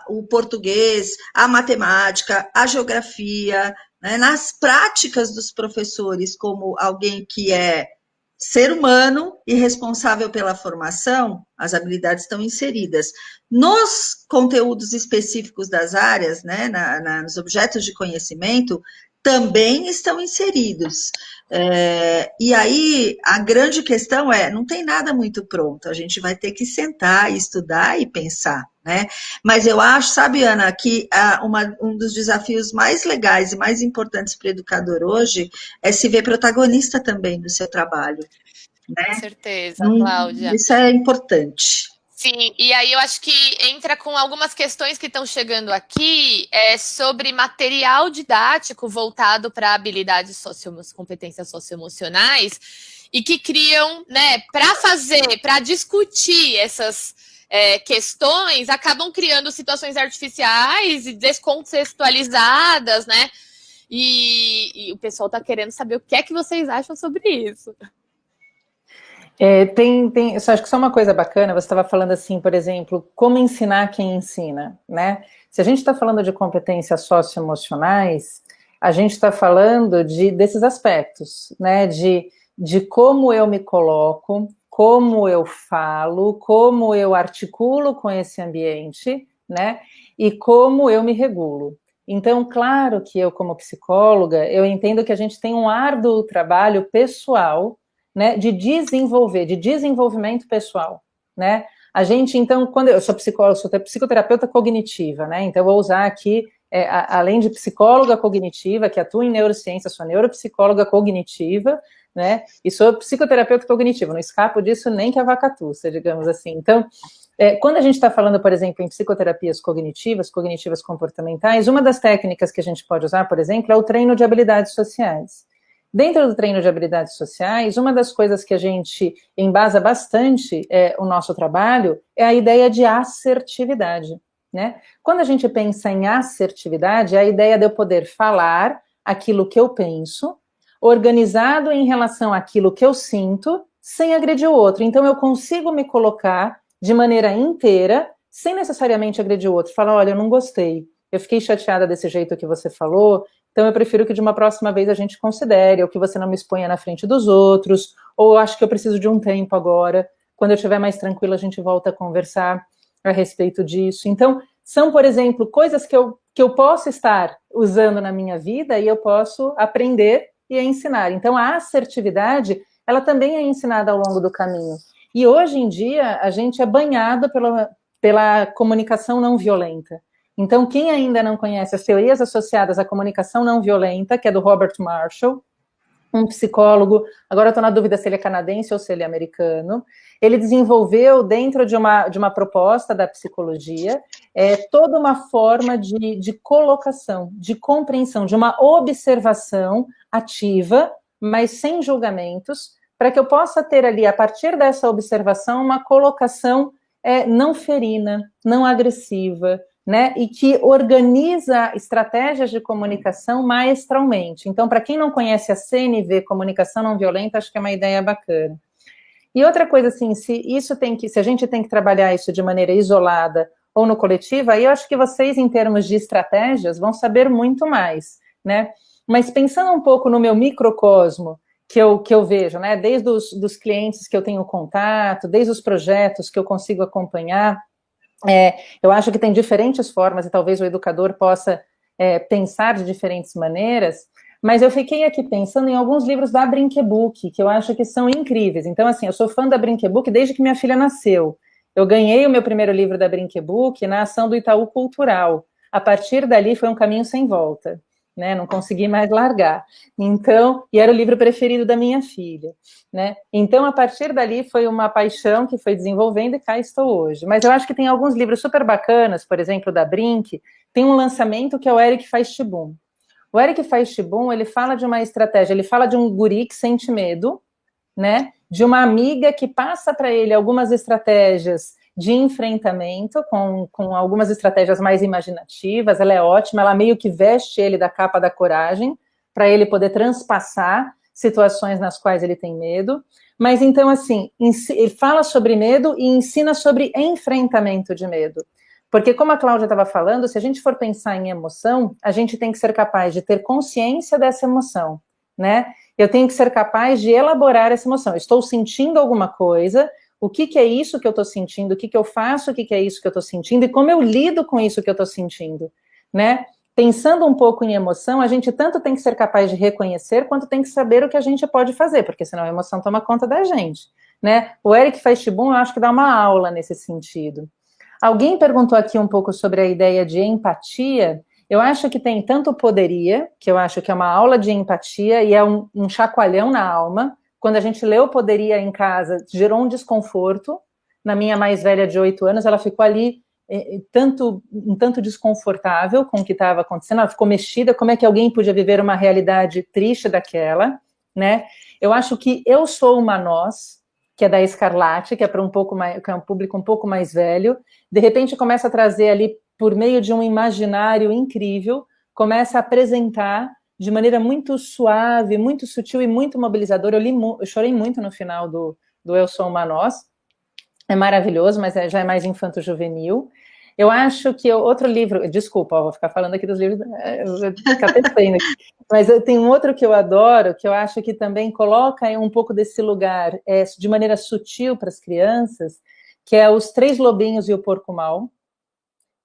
o português, a matemática, a geografia, né, nas práticas dos professores, como alguém que é ser humano e responsável pela formação, as habilidades estão inseridas. Nos conteúdos específicos das áreas, né, nos objetos de conhecimento, também estão inseridos. E aí, a grande questão não tem nada muito pronto, a gente vai ter que sentar, estudar e pensar, né? Mas eu acho, sabe, Ana, que um dos desafios mais legais e mais importantes para o educador hoje é se ver protagonista também do seu trabalho, né? Com certeza, Cláudia. Isso é importante. Sim, e aí eu acho que entra com algumas questões que estão chegando aqui sobre material didático voltado para habilidades competências socioemocionais e que criam, né, para discutir essas questões, acabam criando situações artificiais e descontextualizadas, né? E o pessoal está querendo saber o que é que vocês acham sobre isso. Eu acho que só uma coisa bacana, você estava falando assim, por exemplo, como ensinar quem ensina, né? Se a gente está falando de competências socioemocionais, a gente está falando desses aspectos, né? De como eu me coloco, como eu falo, como eu articulo com esse ambiente, né? E como eu me regulo. Então, claro que eu, como psicóloga, eu entendo que a gente tem um árduo trabalho pessoal, né, de desenvolvimento pessoal, né? A gente, então, quando eu sou psicóloga, sou psicoterapeuta cognitiva, né? Então, eu vou usar aqui, além de psicóloga cognitiva, que atua em neurociência, sou neuropsicóloga cognitiva, né? E sou psicoterapeuta cognitiva, não escapo disso nem que a vaca tussa, digamos assim. Então, quando a gente está falando, por exemplo, em psicoterapias cognitivas comportamentais, uma das técnicas que a gente pode usar, por exemplo, é o treino de habilidades sociais. Dentro do treino de habilidades sociais, uma das coisas que a gente embasa bastante o nosso trabalho é a ideia de assertividade, né? Quando a gente pensa em assertividade, é a ideia de eu poder falar aquilo que eu penso, organizado em relação àquilo que eu sinto, sem agredir o outro. Então, eu consigo me colocar de maneira inteira, sem necessariamente agredir o outro. Falar, olha, eu não gostei, eu fiquei chateada desse jeito que você falou, então eu prefiro que de uma próxima vez a gente considere, ou que você não me exponha na frente dos outros, ou eu acho que eu preciso de um tempo agora, quando eu estiver mais tranquila a gente volta a conversar a respeito disso. Então, são, por exemplo, coisas que eu posso estar usando na minha vida e eu posso aprender e ensinar. Então, a assertividade, ela também é ensinada ao longo do caminho. E hoje em dia, a gente é banhado pela comunicação não violenta. Então, quem ainda não conhece as teorias associadas à comunicação não violenta, que é do Robert Marshall, um psicólogo, agora eu estou na dúvida se ele é canadense ou se ele é americano, ele desenvolveu dentro de uma proposta da psicologia toda uma forma de colocação, de compreensão, de uma observação ativa, mas sem julgamentos, para que eu possa ter ali, a partir dessa observação, uma colocação não ferina, não agressiva, né, e que organiza estratégias de comunicação maestralmente. Então, para quem não conhece a CNV, Comunicação Não Violenta, acho que é uma ideia bacana. E outra coisa, assim, se a gente tem que trabalhar isso de maneira isolada ou no coletivo, aí eu acho que vocês, em termos de estratégias, vão saber muito mais, né? Mas pensando um pouco no meu microcosmo, que eu vejo, né, desde os clientes que eu tenho contato, desde os projetos que eu consigo acompanhar, eu acho que tem diferentes formas, e talvez o educador possa pensar de diferentes maneiras, mas eu fiquei aqui pensando em alguns livros da Brinquebook, que eu acho que são incríveis. Então, assim, eu sou fã da Brinquebook desde que minha filha nasceu. Eu ganhei o meu primeiro livro da Brinquebook na ação do Itaú Cultural. A partir dali foi um caminho sem volta, né? Não consegui mais largar. Então, e era o livro preferido da minha filha, né? Então, a partir dali foi uma paixão que foi desenvolvendo e cá estou hoje. Mas eu acho que tem alguns livros super bacanas, por exemplo, da Brinque, tem um lançamento que é o Eric Faz Tibum. O Eric Faz Tibum, ele fala de uma estratégia, ele fala de um guri que sente medo, né? De uma amiga que passa para ele algumas estratégias de enfrentamento, com algumas estratégias mais imaginativas. Ela é ótima, ela meio que veste ele da capa da coragem, para ele poder transpassar situações nas quais ele tem medo. Mas então, assim, ele fala sobre medo e ensina sobre enfrentamento de medo. Porque, como a Cláudia estava falando, se a gente for pensar em emoção, a gente tem que ser capaz de ter consciência dessa emoção, né? Eu tenho que ser capaz de elaborar essa emoção. Eu estou sentindo alguma coisa, o que é isso que eu estou sentindo, o que eu faço, o que é isso que eu estou sentindo, e como eu lido com isso que eu estou sentindo, né? Pensando um pouco em emoção, a gente tanto tem que ser capaz de reconhecer, quanto tem que saber o que a gente pode fazer, porque senão a emoção toma conta da gente, né? O Eric Faz Tibum, eu acho que dá uma aula nesse sentido. Alguém perguntou aqui um pouco sobre a ideia de empatia. Eu acho que tem tanto Poderia, que eu acho que é uma aula de empatia e é um chacoalhão na alma. Quando a gente leu Poderia em casa, gerou um desconforto. Na minha mais velha de 8 anos, ela ficou ali um tanto desconfortável com o que estava acontecendo. Ela ficou mexida, como é que alguém podia viver uma realidade triste daquela, né? Eu acho que Eu Sou Uma Nós, que é da Escarlate, que é para que é um público um pouco mais velho, de repente começa a trazer ali, por meio de um imaginário incrível, começa a apresentar de maneira muito suave, muito sutil e muito mobilizadora. Eu chorei muito no final do Eu Sou Uma Nós, é maravilhoso, mas já é mais infanto-juvenil. Eu acho que outro livro, desculpa, vou ficar falando aqui dos livros, eu vou ficar pensando aqui, mas tem um outro que eu adoro, que eu acho que também coloca um pouco desse lugar de maneira sutil para as crianças, que é Os Três Lobinhos e o Porco Mau,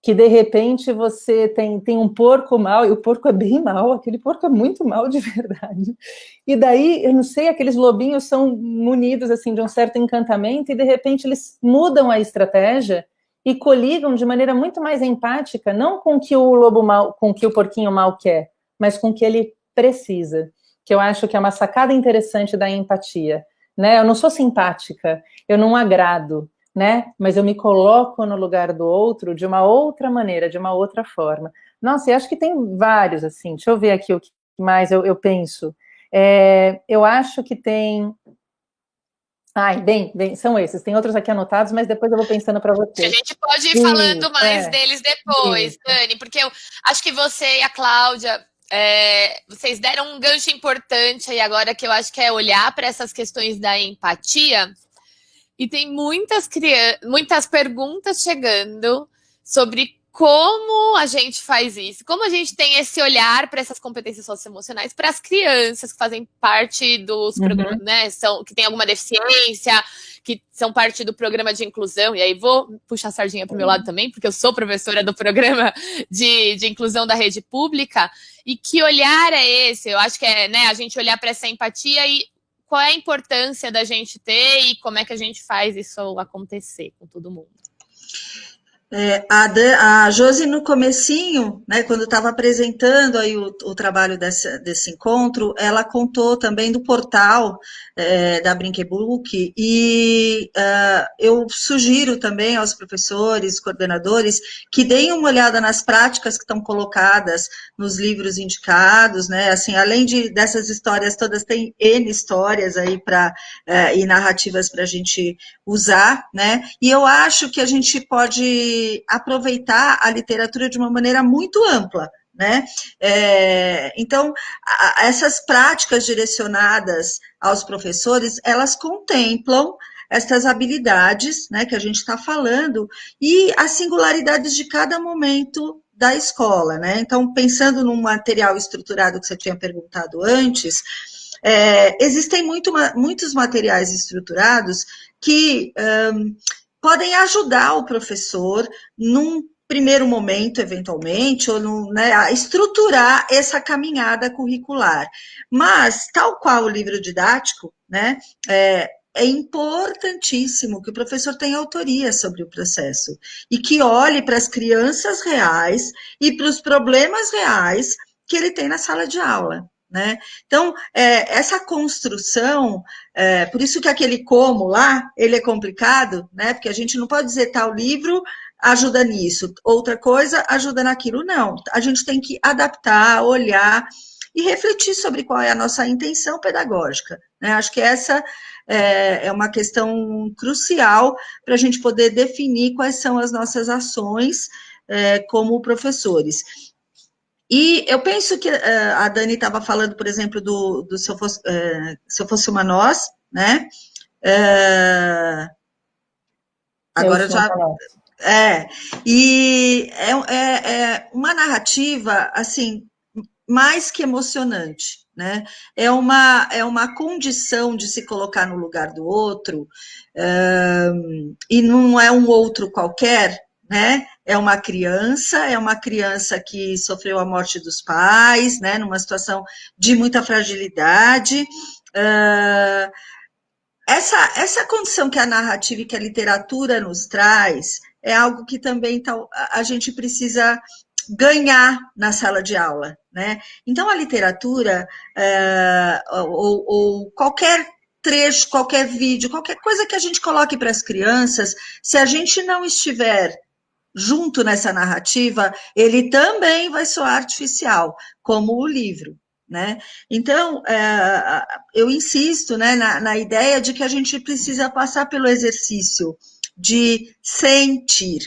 que de repente você tem um porco mau, e o porco é bem mau, aquele porco é muito mau de verdade. E daí, eu não sei, aqueles lobinhos são munidos assim, de um certo encantamento, e de repente eles mudam a estratégia e coligam de maneira muito mais empática, não com o que o lobo mau, com o que o porquinho mau quer, mas com o que ele precisa, que eu acho que é uma sacada interessante da empatia, né? Eu não sou simpática, eu não agrado, né? Mas eu me coloco no lugar do outro de uma outra maneira, de uma outra forma. Nossa, eu acho que tem vários, assim, deixa eu ver aqui o que mais eu penso. Eu acho que tem... Ai, bem, são esses. Tem outros aqui anotados, mas depois eu vou pensando para vocês. A gente pode ir falando mais deles depois, Dani, porque eu acho que você e a Cláudia Vocês deram um gancho importante aí agora, que eu acho que é olhar para essas questões da empatia. E tem muitas perguntas chegando sobre como a gente faz isso, como a gente tem esse olhar para essas competências socioemocionais para as crianças que fazem parte dos programas, né, que tem alguma deficiência, que são parte do programa de inclusão. E aí vou puxar a sardinha para o meu lado também, porque eu sou professora do programa de inclusão da rede pública. E que olhar é esse? Eu acho que é, né, a gente olhar para essa empatia e qual é a importância da gente ter e como é que a gente faz isso acontecer com todo mundo. A Josi, no comecinho, né, quando estava apresentando aí o trabalho desse encontro, ela contou também do portal da Brinquebook, e eu sugiro também aos professores, coordenadores, que deem uma olhada nas práticas que estão colocadas nos livros indicados, né, assim, além dessas histórias todas, tem N histórias aí e narrativas para a gente usar, né, e eu acho que a gente pode aproveitar a literatura de uma maneira muito ampla, né? Então, essas práticas direcionadas aos professores, elas contemplam estas habilidades, né, que a gente está falando, e as singularidades de cada momento da escola, né? Então, pensando num material estruturado que você tinha perguntado antes, existem muitos materiais estruturados que podem ajudar o professor num primeiro momento, eventualmente, ou né, a estruturar essa caminhada curricular. Mas, tal qual o livro didático, né, é importantíssimo que o professor tenha autoria sobre o processo e que olhe para as crianças reais e para os problemas reais que ele tem na sala de aula. Né? Então, essa construção, por isso que aquele como lá, ele é complicado, né? Porque a gente não pode dizer tal livro ajuda nisso, outra coisa ajuda naquilo, não. A gente tem que adaptar, olhar e refletir sobre qual é a nossa intenção pedagógica. Né? Acho que essa é uma questão crucial para a gente poder definir quais são as nossas ações como professores. E eu penso que a Dani estava falando, por exemplo, do Se Eu Fosse Uma Nós, né? Agora já... E é uma narrativa, assim, mais que emocionante, né? É uma condição de se colocar no lugar do outro, e não é um outro qualquer, né? É uma criança que sofreu a morte dos pais, né? Numa situação de muita fragilidade. Essa condição que a narrativa e que a literatura nos traz é algo que também a gente precisa ganhar na sala de aula, né? Então, a literatura, ou qualquer trecho, qualquer vídeo, qualquer coisa que a gente coloque para as crianças, se a gente não estiver junto nessa narrativa, ele também vai soar artificial, como o livro. Né? Então, eu insisto, né, na ideia de que a gente precisa passar pelo exercício de sentir,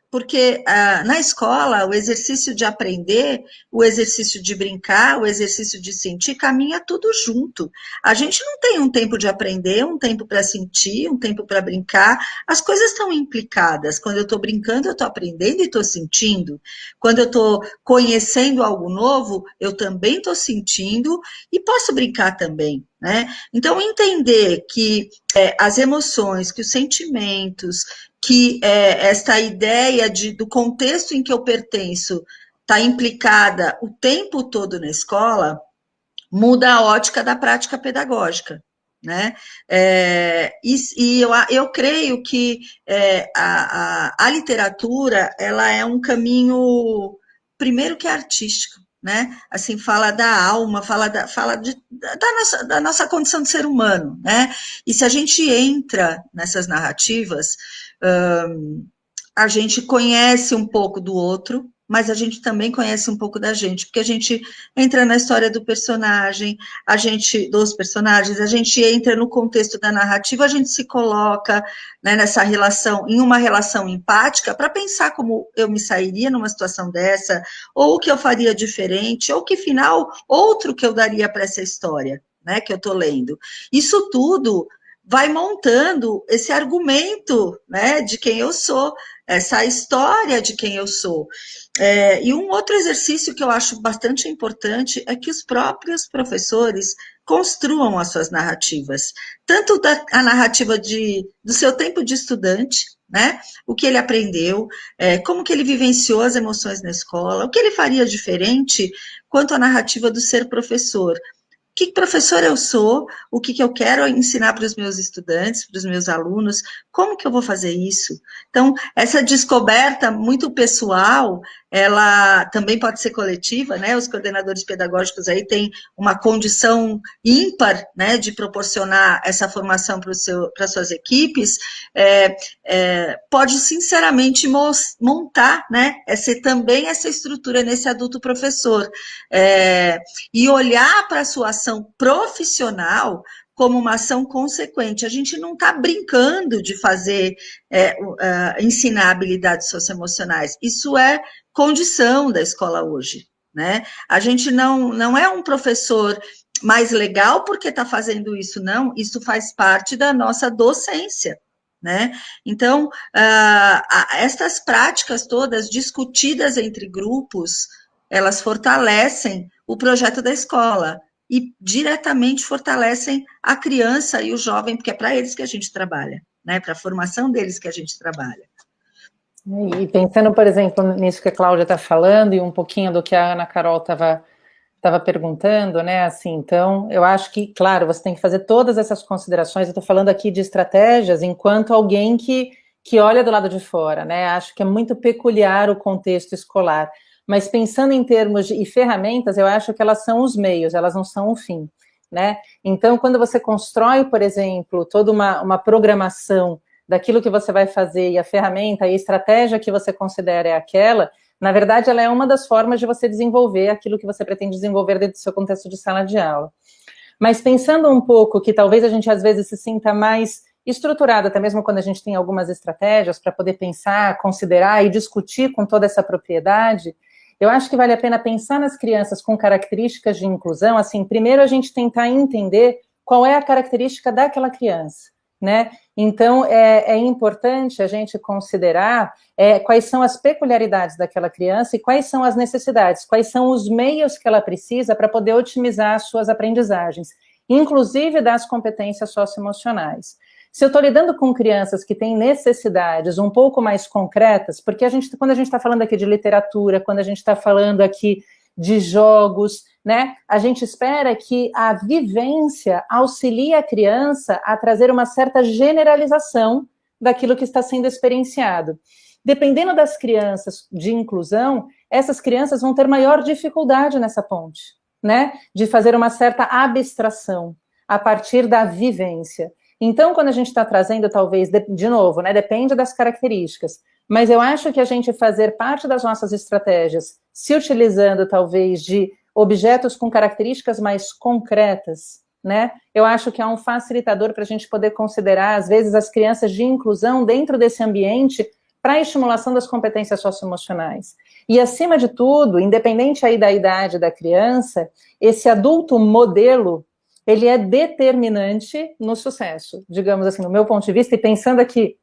porque na escola o exercício de aprender, o exercício de brincar, o exercício de sentir, caminha tudo junto. A gente não tem um tempo de aprender, um tempo para sentir, um tempo para brincar, as coisas estão implicadas. Quando eu estou brincando, eu estou aprendendo e estou sentindo. Quando eu estou conhecendo algo novo, eu também estou sentindo e posso brincar também. Né? Então, entender que as emoções, que os sentimentos, que esta ideia do contexto em que eu pertenço está implicada o tempo todo na escola, muda a ótica da prática pedagógica. Né? Eu creio que a literatura ela é um caminho, primeiro que é artístico, né? Assim, fala da alma, fala da nossa condição de ser humano, né? E se a gente entra nessas narrativas, a gente conhece um pouco do outro, mas a gente também conhece um pouco da gente, porque a gente entra na história do personagem, dos personagens, a gente entra no contexto da narrativa, a gente se coloca, né, nessa relação, em uma relação empática, para pensar como eu me sairia numa situação dessa, ou o que eu faria diferente, ou que final outro que eu daria para essa história, né, que eu estou lendo. Isso tudo vai montando esse argumento, né, de quem eu sou, essa história de quem eu sou. E um outro exercício que eu acho bastante importante é que os próprios professores construam as suas narrativas, tanto a narrativa do seu tempo de estudante, né, o que ele aprendeu, como que ele vivenciou as emoções na escola, o que ele faria diferente quanto à narrativa do ser professor. Que professor eu sou, o que eu quero ensinar para os meus estudantes, para os meus alunos, como que eu vou fazer isso? Então, essa descoberta muito pessoal, ela também pode ser coletiva, né? Os coordenadores pedagógicos aí têm uma condição ímpar, né, de proporcionar essa formação para as suas equipes, pode sinceramente montar, né, também essa estrutura nesse adulto professor, e olhar para a sua ação profissional como uma ação consequente. A gente não está brincando de fazer, ensinar habilidades socioemocionais. Isso é condição da escola hoje, né? A gente não é um professor mais legal porque está fazendo isso, não. Isso faz parte da nossa docência, né? Então, estas práticas todas discutidas entre grupos, elas fortalecem o projeto da escola e diretamente fortalecem a criança e o jovem, porque é para eles que a gente trabalha, né? Para a formação deles que a gente trabalha. E pensando, por exemplo, nisso que a Cláudia está falando e um pouquinho do que a Ana Carol estava perguntando, né? Assim, então, eu acho que, claro, você tem que fazer todas essas considerações. Eu estou falando aqui de estratégias enquanto alguém que olha do lado de fora, né? Acho que é muito peculiar o contexto escolar. Mas pensando em termos de ferramentas, eu acho que elas são os meios, elas não são o fim, né? Então, quando você constrói, por exemplo, toda uma programação daquilo que você vai fazer e a ferramenta e a estratégia que você considera é aquela, na verdade, ela é uma das formas de você desenvolver aquilo que você pretende desenvolver dentro do seu contexto de sala de aula. Mas pensando um pouco que talvez a gente às vezes se sinta mais estruturado, até mesmo quando a gente tem algumas estratégias para poder pensar, considerar e discutir com toda essa propriedade, eu acho que vale a pena pensar nas crianças com características de inclusão, assim, primeiro a gente tentar entender qual é a característica daquela criança, né? Então, é importante a gente considerar quais são as peculiaridades daquela criança e quais são as necessidades, quais são os meios que ela precisa para poder otimizar as suas aprendizagens, inclusive das competências socioemocionais. Se eu estou lidando com crianças que têm necessidades um pouco mais concretas, porque quando a gente está falando aqui de literatura, quando a gente está falando aqui de jogos, né, a gente espera que a vivência auxilie a criança a trazer uma certa generalização daquilo que está sendo experienciado. Dependendo das crianças de inclusão, essas crianças vão ter maior dificuldade nessa ponte, né, de fazer uma certa abstração a partir da vivência. Então, quando a gente está trazendo, talvez, de novo, né, depende das características, mas eu acho que a gente fazer parte das nossas estratégias, se utilizando, talvez, de objetos com características mais concretas, né, eu acho que é um facilitador para a gente poder considerar, às vezes, as crianças de inclusão dentro desse ambiente para a estimulação das competências socioemocionais. E, acima de tudo, independente aí da idade da criança, esse adulto modelo, ele é determinante no sucesso, digamos assim, no meu ponto de vista, e pensando aqui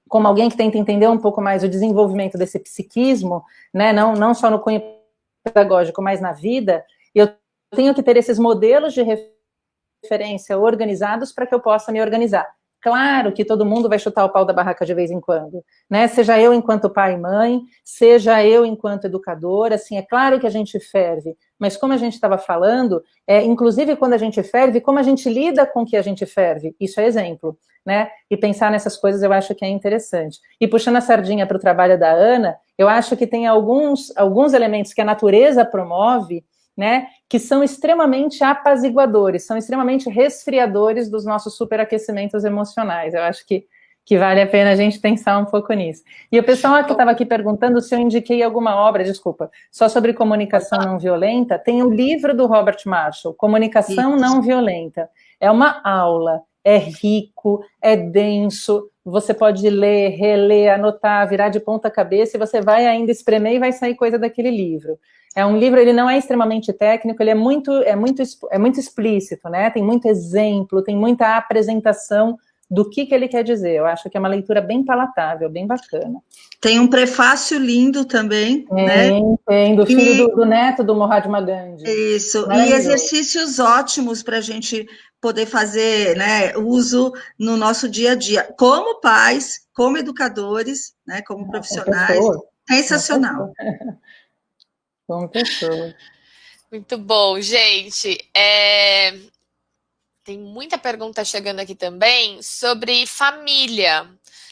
como alguém que tenta entender um pouco mais o desenvolvimento desse psiquismo, né, não só no cunho pedagógico, mas na vida, eu tenho que ter esses modelos de referência organizados para que eu possa me organizar. Claro que todo mundo vai chutar o pau da barraca de vez em quando, né? Seja eu enquanto pai e mãe, seja eu enquanto educadora, assim, é claro que a gente ferve, mas como a gente estava falando, inclusive quando a gente ferve, como a gente lida com o que a gente ferve, isso é exemplo, né? E pensar nessas coisas eu acho que é interessante. E puxando a sardinha para o trabalho da Ana, eu acho que tem alguns elementos que a natureza promove, né, que são extremamente apaziguadores, são extremamente resfriadores dos nossos superaquecimentos emocionais. Eu acho que que vale a pena a gente pensar um pouco nisso. E o pessoal que estava aqui perguntando se eu indiquei alguma obra, desculpa, só sobre comunicação não violenta, tem o livro do Robert Marshall, Comunicação Não Violenta. É uma aula, é rico, é denso, você pode ler, reler, anotar, virar de ponta cabeça e você vai ainda espremer e vai sair coisa daquele livro. É um livro, ele não é extremamente técnico, ele é muito explícito, né? Tem muito exemplo, tem muita apresentação do que ele quer dizer. Eu acho que é uma leitura bem palatável, bem bacana. Tem um prefácio lindo também, né? Tem, do filho do neto do Mahatma Gandhi. Isso, e exercícios ótimos para a gente poder fazer, né, uso no nosso dia a dia, como pais, como educadores, né, como profissionais. Sensacional. Como pessoa. Muito bom, gente. Tem muita pergunta chegando aqui também sobre família,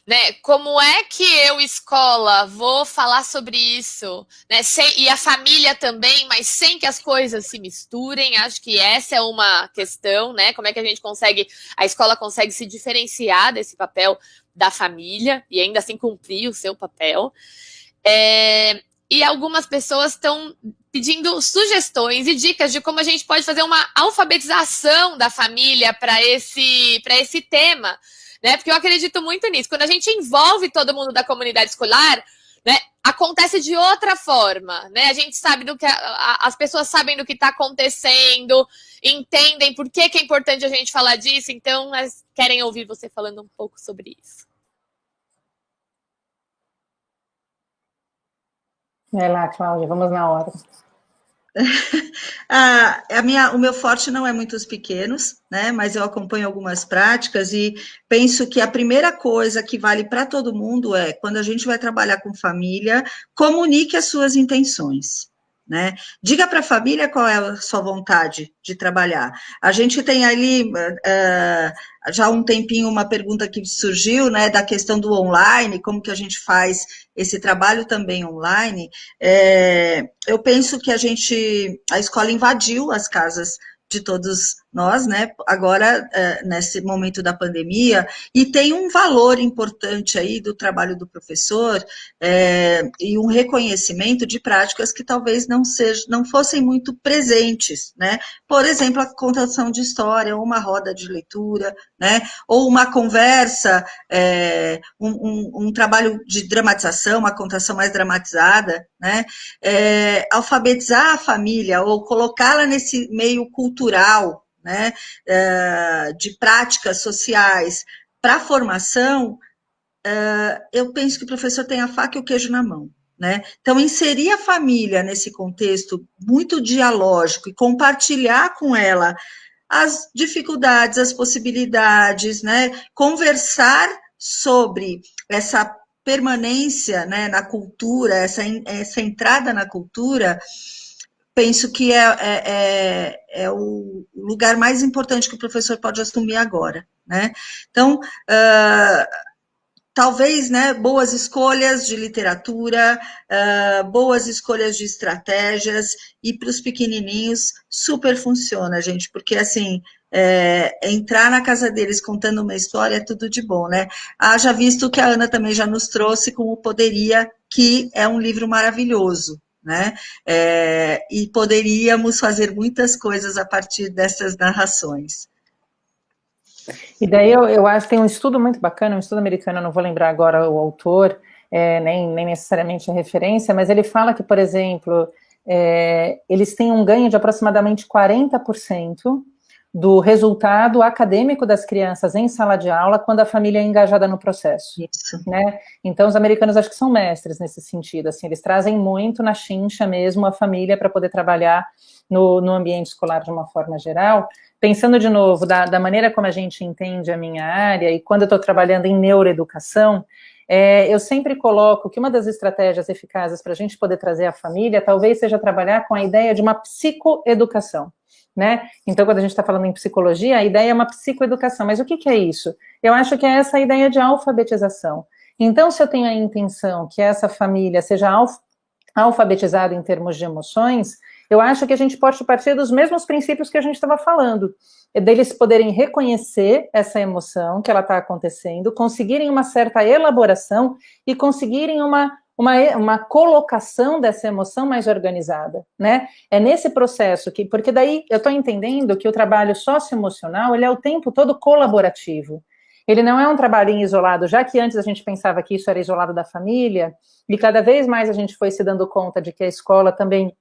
né? Como é que eu, escola, vou falar sobre isso, né? E a família também, mas sem que as coisas se misturem. Acho que essa é uma questão, né? Como é que a escola consegue se diferenciar desse papel da família e ainda assim cumprir o seu papel. E algumas pessoas estão pedindo sugestões e dicas de como a gente pode fazer uma alfabetização da família para esse tema, né? Porque eu acredito muito nisso. Quando a gente envolve todo mundo da comunidade escolar, né, acontece de outra forma, né? A gente sabe as pessoas sabem do que está acontecendo, entendem por que é importante a gente falar disso, então elas querem ouvir você falando um pouco sobre isso. Vai lá, Cláudia, vamos na hora. O meu forte não é muitos pequenos, né? Mas eu acompanho algumas práticas e penso que a primeira coisa que vale para todo mundo é, quando a gente vai trabalhar com família, comunique as suas intenções, né? Diga para a família qual é a sua vontade de trabalhar. A gente tem ali já há um tempinho uma pergunta que surgiu, né, da questão do online, como que a gente faz esse trabalho também online. Eu penso que a escola invadiu as casas de todos nós, né, agora nesse momento da pandemia, e tem um valor importante aí do trabalho do professor e um reconhecimento de práticas que talvez não fossem muito presentes, né, por exemplo, a contação de história, ou uma roda de leitura, né, ou uma conversa, um trabalho de dramatização, uma contação mais dramatizada, né, alfabetizar a família, ou colocá-la nesse meio cultural, né, de práticas sociais para a formação, eu penso que o professor tem a faca e o queijo na mão, né? Então, inserir a família nesse contexto muito dialógico e compartilhar com ela as dificuldades, as possibilidades, né? Conversar sobre essa permanência, né, na cultura, essa entrada na cultura, penso que é o lugar mais importante que o professor pode assumir agora, né? Então, talvez, né, boas escolhas de literatura, boas escolhas de estratégias, e para os pequenininhos super funciona, gente, porque, assim, entrar na casa deles contando uma história é tudo de bom, né? Já visto que a Ana também já nos trouxe com o Poderia, que é um livro maravilhoso, né? E poderíamos fazer muitas coisas a partir dessas narrações. E daí eu acho que tem um estudo muito bacana, um estudo americano, não vou lembrar agora o autor, nem necessariamente a referência, mas ele fala que, por exemplo, eles têm um ganho de aproximadamente 40% do resultado acadêmico das crianças em sala de aula quando a família é engajada no processo. Isso. Né? Então, os americanos acho que são mestres nesse sentido, assim, eles trazem muito na chincha mesmo a família para poder trabalhar no ambiente escolar de uma forma geral. Pensando de novo da maneira como a gente entende a minha área, e quando eu estou trabalhando em neuroeducação, eu sempre coloco que uma das estratégias eficazes para a gente poder trazer a família talvez seja trabalhar com a ideia de uma psicoeducação, né? Então, quando a gente está falando em psicologia, a ideia é uma psicoeducação. Mas o que é isso? Eu acho que é essa ideia de alfabetização. Então, se eu tenho a intenção que essa família seja alfabetizada em termos de emoções, eu acho que a gente pode partir dos mesmos princípios que a gente estava falando, deles poderem reconhecer essa emoção que ela está acontecendo, conseguirem uma certa elaboração e conseguirem uma colocação dessa emoção mais organizada, né? É nesse processo que, porque daí eu estou entendendo que o trabalho socioemocional, ele é o tempo todo colaborativo. Ele não é um trabalhinho isolado, já que antes a gente pensava que isso era isolado da família, e cada vez mais a gente foi se dando conta de que a escola também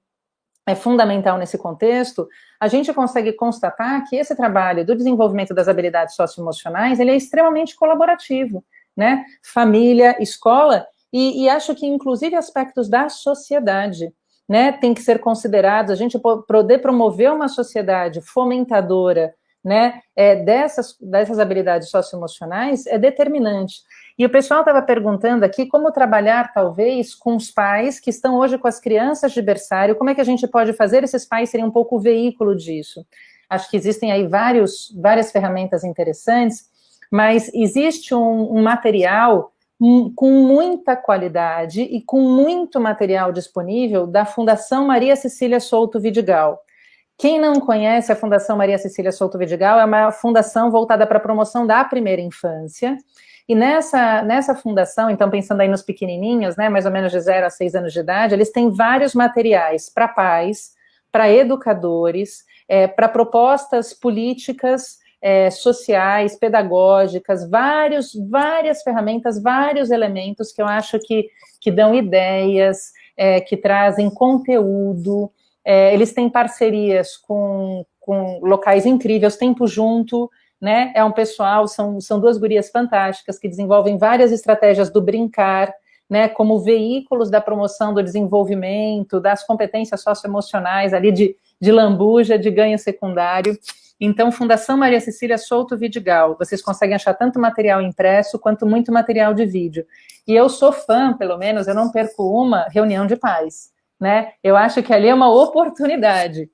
é fundamental nesse contexto, a gente consegue constatar que esse trabalho do desenvolvimento das habilidades socioemocionais, ele é extremamente colaborativo, né? Família, escola, e acho que inclusive aspectos da sociedade, né, tem que ser considerados, a gente poder promover uma sociedade fomentadora, né, dessas habilidades socioemocionais é determinante. E o pessoal estava perguntando aqui como trabalhar, talvez, com os pais que estão hoje com as crianças de berçário, como é que a gente pode fazer esses pais serem um pouco o veículo disso? Acho que existem aí várias ferramentas interessantes, mas existe um material com muita qualidade e com muito material disponível da Fundação Maria Cecília Souto Vidigal. Quem não conhece a Fundação Maria Cecília Souto Vidigal, é uma fundação voltada para a promoção da primeira infância, e nessa fundação, então pensando aí nos pequenininhos, né, mais ou menos de 0 a 6 anos de idade, eles têm vários materiais para pais, para educadores, para propostas políticas, sociais, pedagógicas, várias ferramentas, vários elementos que eu acho que dão ideias, que trazem conteúdo. Eles têm parcerias com locais incríveis, Tempo Junto, né? É um pessoal, são 2 gurias fantásticas que desenvolvem várias estratégias do brincar, né, como veículos da promoção do desenvolvimento, das competências socioemocionais ali de lambuja, de ganho secundário. Então, Fundação Maria Cecília Souto Vidigal, vocês conseguem achar tanto material impresso quanto muito material de vídeo. E eu sou fã, pelo menos, eu não perco uma reunião de pais, né? Eu acho que ali é uma oportunidade.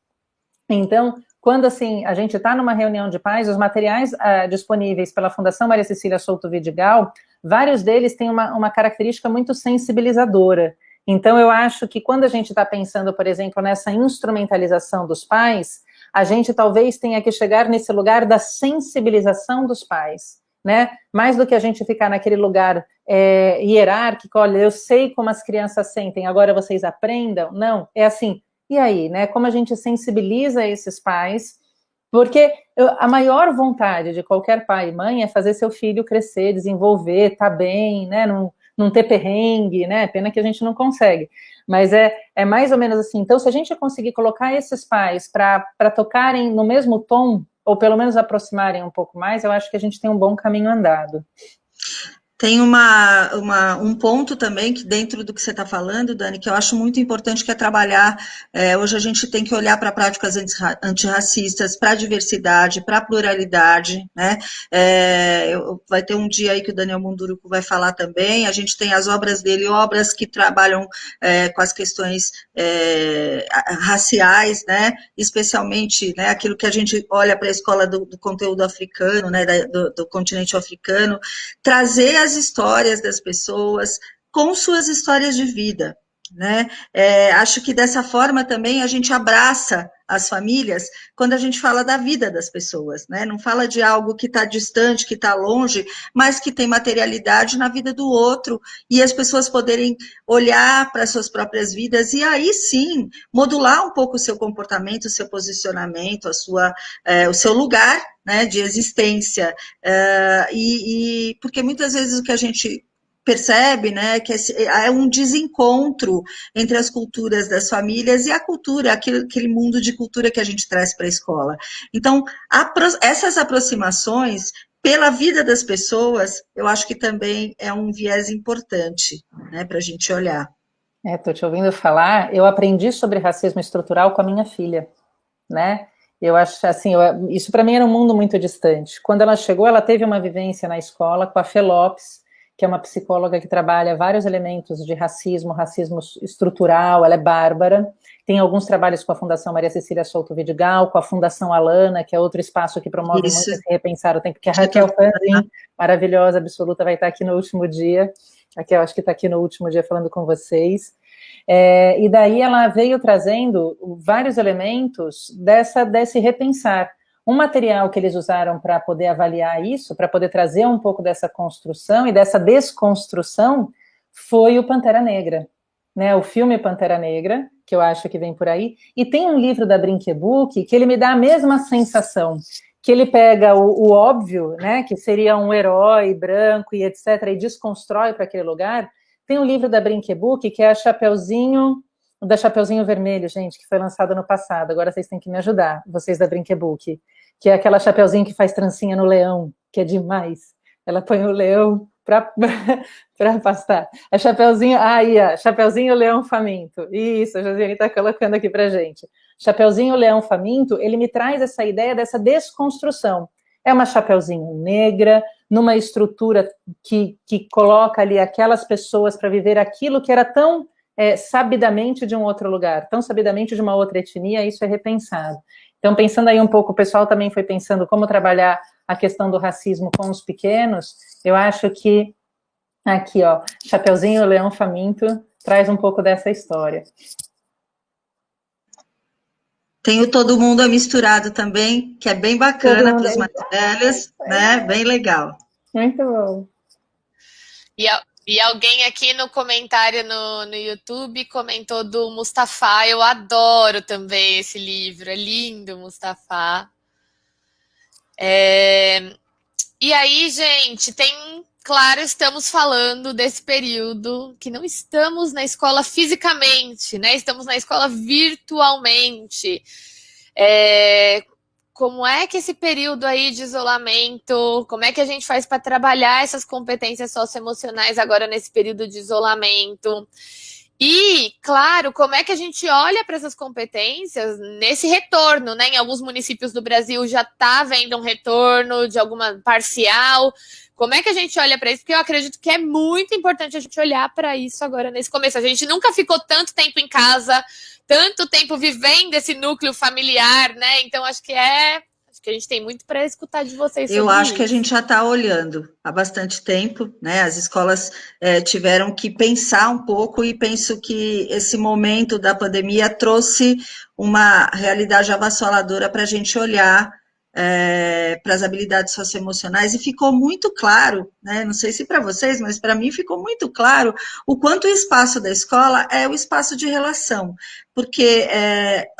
Então, quando assim a gente está numa reunião de pais, os materiais disponíveis pela Fundação Maria Cecília Souto Vidigal, vários deles têm uma característica muito sensibilizadora. Então, eu acho que quando a gente está pensando, por exemplo, nessa instrumentalização dos pais, a gente talvez tenha que chegar nesse lugar da sensibilização dos pais, né? Mais do que a gente ficar naquele lugar hierárquico, olha, eu sei como as crianças sentem, agora vocês aprendam. Não, é assim, e aí, né? Como a gente sensibiliza esses pais, porque a maior vontade de qualquer pai e mãe é fazer seu filho crescer, desenvolver, tá bem, né? Não ter perrengue, né? Pena que a gente não consegue. Mas é mais ou menos assim. Então, se a gente conseguir colocar esses pais para tocarem no mesmo tom, ou pelo menos aproximarem um pouco mais, eu acho que a gente tem um bom caminho andado. Tem um ponto também que dentro do que você está falando, Dani, que eu acho muito importante, que é trabalhar, hoje a gente tem que olhar para práticas antirracistas, para a diversidade, para a pluralidade, né? Vai ter um dia aí que o Daniel Munduruku vai falar também, a gente tem as obras dele, obras que trabalham com as questões raciais, né? Especialmente, né, aquilo que a gente olha para a escola do conteúdo africano, né, do continente africano, trazer as histórias das pessoas com suas histórias de vida, né? Acho que dessa forma também a gente abraça as famílias quando a gente fala da vida das pessoas, né? Não fala de algo que está distante, que está longe, mas que tem materialidade na vida do outro, e as pessoas poderem olhar para suas próprias vidas e aí sim modular um pouco o seu comportamento, o seu posicionamento, o seu lugar, né, de existência, porque muitas vezes o que a gente percebe, né, que é um desencontro entre as culturas das famílias e a cultura, aquele mundo de cultura que a gente traz para a escola. Então, essas aproximações pela vida das pessoas, eu acho que também é um viés importante, né, para a gente olhar. Estou te ouvindo falar, eu aprendi sobre racismo estrutural com a minha filha, né? Eu acho assim, isso para mim era um mundo muito distante. Quando ela chegou, ela teve uma vivência na escola com a Fê Lopes, que é uma psicóloga que trabalha vários elementos de racismo estrutural, ela é bárbara. Tem alguns trabalhos com a Fundação Maria Cecília Souto Vidigal, com a Fundação Alana, que é outro espaço que promove muito esse repensar o tempo, que a Raquel Fanzin, maravilhosa, absoluta, vai estar aqui no último dia. A Raquel, acho que está aqui no último dia falando com vocês. E daí ela veio trazendo vários elementos desse repensar. Um material que eles usaram para poder avaliar isso, para poder trazer um pouco dessa construção e dessa desconstrução, foi o Pantera Negra, né? O filme Pantera Negra, que eu acho que vem por aí, e tem um livro da Brinquebook que ele me dá a mesma sensação, que ele pega o óbvio, né, que seria um herói branco e etc., e desconstrói para aquele lugar. Tem um livro da Brinquebook que é da Chapeuzinho Vermelho, gente, que foi lançado no passado. Agora vocês têm que me ajudar, vocês da Brinquebook, que é aquela Chapeuzinho que faz trancinha no leão, que é demais. Ela põe o leão para pastar. A Chapeuzinho, Chapeuzinho Leão Faminto. Isso, a Josiane está colocando aqui para gente. Chapeuzinho Leão Faminto, ele me traz essa ideia dessa desconstrução. É uma Chapeuzinho negra, numa estrutura que coloca ali aquelas pessoas para viver aquilo que era tão sabidamente de um outro lugar, tão sabidamente de uma outra etnia, isso é repensado. Então, pensando aí um pouco, o pessoal também foi pensando como trabalhar a questão do racismo com os pequenos. Eu acho que aqui, ó, Chapeuzinho Leão Faminto traz um pouco dessa história. Tem o Todo Mundo é Misturado também, que é bem bacana para os mais velhos, né? Bem legal. Muito bom. E alguém aqui no comentário no YouTube comentou do Mustafa. Eu adoro também esse livro, é lindo, Mustafa. E aí, gente, claro, estamos falando desse período que não estamos na escola fisicamente, né? Estamos na escola virtualmente. Como é que esse período aí de isolamento, como é que a gente faz para trabalhar essas competências socioemocionais agora nesse período de isolamento? E, claro, como é que a gente olha para essas competências nesse retorno, né? Em alguns municípios do Brasil já está havendo um retorno de alguma parcial. Como é que a gente olha para isso? Porque eu acredito que é muito importante a gente olhar para isso agora nesse começo. A gente nunca ficou tanto tempo em casa, tanto tempo vivendo esse núcleo familiar, né? Então, acho que a gente tem muito para escutar de vocês sobre isso. Eu acho que a gente já está olhando há bastante tempo, né? As escolas tiveram que pensar um pouco e penso que esse momento da pandemia trouxe uma realidade avassaladora para a gente olhar para as habilidades socioemocionais, e ficou muito claro, né? Não sei se para vocês, mas para mim ficou muito claro o quanto o espaço da escola é o espaço de relação, porque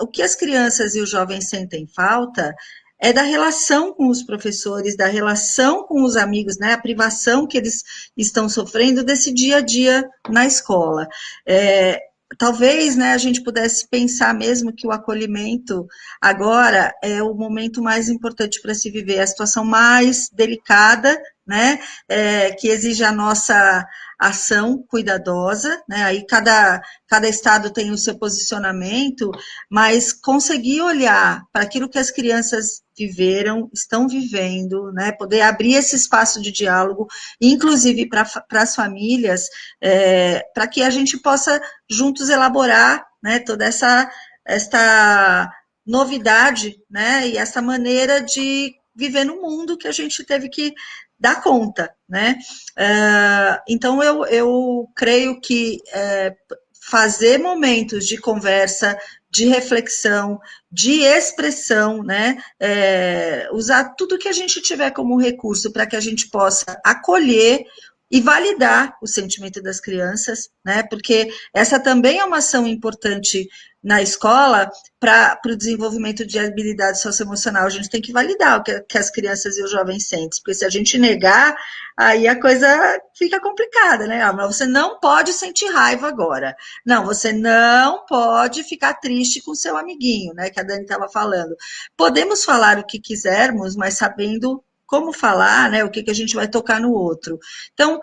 o que as crianças e os jovens sentem falta é da relação com os professores, da relação com os amigos, né? A privação que eles estão sofrendo desse dia a dia na escola. Talvez, né, a gente pudesse pensar mesmo que o acolhimento agora é o momento mais importante para se viver, a situação mais delicada, né, que exige a nossa ação cuidadosa, né, aí cada estado tem o seu posicionamento, mas conseguir olhar para aquilo que as crianças viveram, estão vivendo, né, poder abrir esse espaço de diálogo, inclusive para as famílias, para que a gente possa juntos elaborar, né, toda esta novidade, né, e essa maneira de viver no mundo que a gente teve que dar conta, né? Então, eu creio que fazer momentos de conversa, de reflexão, de expressão, né? Usar tudo que a gente tiver como recurso para que a gente possa acolher e validar o sentimento das crianças, né? Porque essa também é uma ação importante na escola para o desenvolvimento de habilidade socioemocional. A gente tem que validar o que as crianças e os jovens sentem, porque se a gente negar, aí a coisa fica complicada, né? Mas você não pode sentir raiva agora. Não, você não pode ficar triste com seu amiguinho, né? Que a Dani estava falando. Podemos falar o que quisermos, mas sabendo como falar, né? O que a gente vai tocar no outro. Então,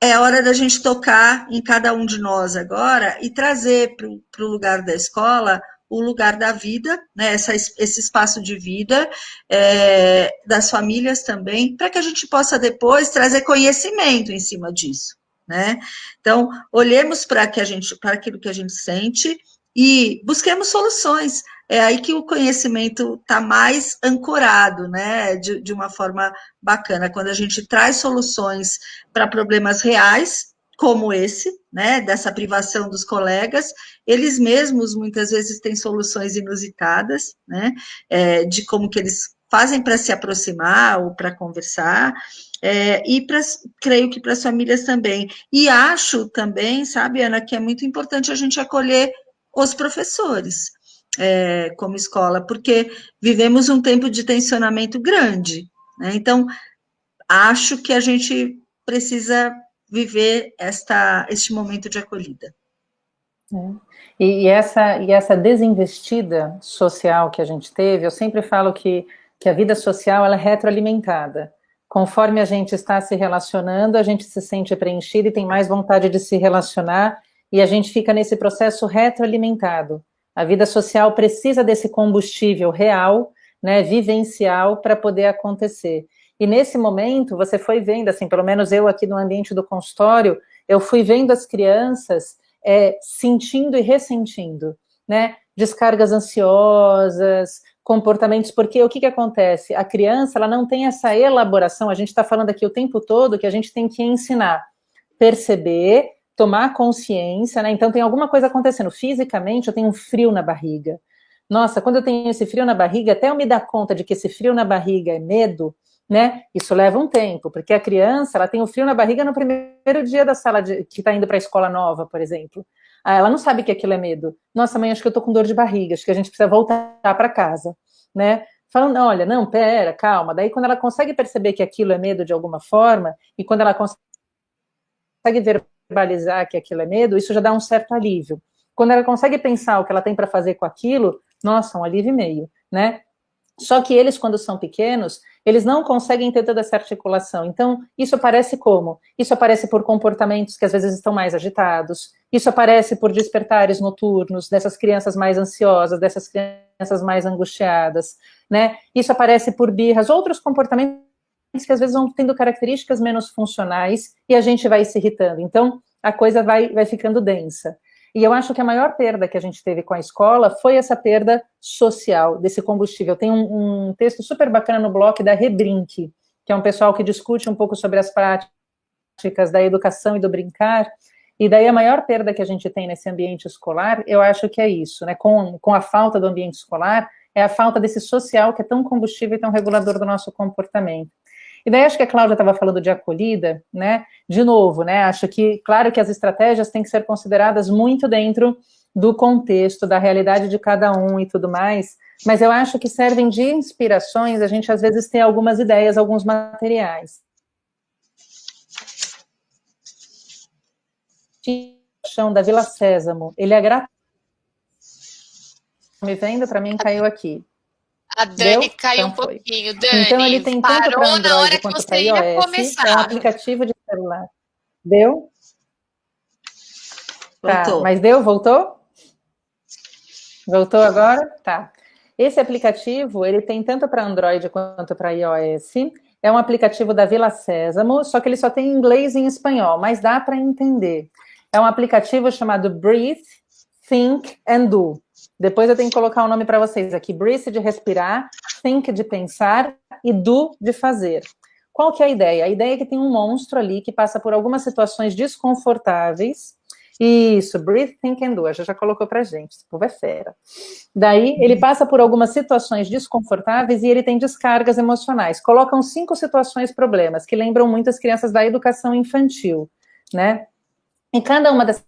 é hora da gente tocar em cada um de nós agora e trazer para o lugar da escola o lugar da vida, né, esse espaço de vida, das famílias também, para que a gente possa depois trazer conhecimento em cima disso, né? Então, olhemos para aquilo que a gente sente e busquemos soluções. É aí que o conhecimento está mais ancorado, né, de uma forma bacana, quando a gente traz soluções para problemas reais, como esse, né, dessa privação dos colegas, eles mesmos muitas vezes têm soluções inusitadas, né, de como que eles fazem para se aproximar ou para conversar, e creio que para as famílias também. E acho também, sabe, Ana, que é muito importante a gente acolher os professores, como escola, porque vivemos um tempo de tensionamento grande, né, então acho que a gente precisa viver este momento de acolhida. E essa desinvestida social que a gente teve, eu sempre falo que a vida social ela é retroalimentada. Conforme a gente está se relacionando, a gente se sente preenchido e tem mais vontade de se relacionar, e a gente fica nesse processo retroalimentado. A vida social precisa desse combustível real, né, vivencial, para poder acontecer. E nesse momento, você foi vendo, assim, pelo menos eu aqui no ambiente do consultório, eu fui vendo as crianças sentindo e ressentindo, né? Descargas ansiosas, comportamentos, porque o que acontece? A criança, ela não tem essa elaboração, a gente está falando aqui o tempo todo que a gente tem que ensinar, perceber, tomar consciência, né? Então tem alguma coisa acontecendo fisicamente, eu tenho um frio na barriga. Nossa, quando eu tenho esse frio na barriga, até eu me dar conta de que esse frio na barriga é medo, né? Isso leva um tempo, porque a criança, ela tem o frio na barriga no primeiro dia da sala que está indo para a escola nova, por exemplo. Ela não sabe que aquilo é medo. Nossa, mãe, acho que eu tô com dor de barriga, acho que a gente precisa voltar para casa, né? Falando, olha, não, pera, calma. Daí quando ela consegue perceber que aquilo é medo de alguma forma, e quando ela consegue verbalizar que aquilo é medo, isso já dá um certo alívio. Quando ela consegue pensar o que ela tem para fazer com aquilo, nossa, um alívio e meio, né? Só que eles, quando são pequenos, eles não conseguem ter toda essa articulação. Então, isso aparece como? Isso aparece por comportamentos que às vezes estão mais agitados, isso aparece por despertares noturnos, dessas crianças mais ansiosas, dessas crianças mais angustiadas, né? Isso aparece por birras, outros comportamentos que às vezes vão tendo características menos funcionais e a gente vai se irritando. Então, a coisa vai ficando densa. E eu acho que a maior perda que a gente teve com a escola foi essa perda social, desse combustível. Tem um texto super bacana no blog da Rebrink, que é um pessoal que discute um pouco sobre as práticas da educação e do brincar, e daí a maior perda que a gente tem nesse ambiente escolar, eu acho que é isso, né? Com a falta do ambiente escolar, é a falta desse social que é tão combustível e tão regulador do nosso comportamento. E daí acho que a Cláudia estava falando de acolhida, né? De novo, né? Acho que, claro que as estratégias têm que ser consideradas muito dentro do contexto, da realidade de cada um e tudo mais, mas eu acho que servem de inspirações, a gente às vezes tem algumas ideias, alguns materiais. O chão da Vila Sésamo, ele é gratuito. Me vendo? Para mim caiu aqui. A Dani Deu? caiu Então um foi. pouquinho. Dani, então ele tem tanto para Android quanto para iOS. É um aplicativo de celular. Deu? Voltou. Tá, mas deu? Voltou? Voltou agora? Tá. Esse aplicativo, ele tem tanto para Android quanto para iOS. É um aplicativo da Vila Sésamo, só que ele só tem inglês e em espanhol, mas dá para entender. É um aplicativo chamado Breathe, Think and Do. Depois eu tenho que colocar o nome para vocês aqui. Breathe de respirar, Think de pensar e Do de fazer. Qual que é a ideia? A ideia é que tem um monstro ali que passa por algumas situações desconfortáveis. Isso, Breathe, Think and Do. A gente já colocou pra gente, esse povo é fera. Daí, ele passa por algumas situações desconfortáveis e ele tem descargas emocionais. Colocam 5 situações problemas, que lembram muito as crianças da educação infantil, né? Em cada uma dessas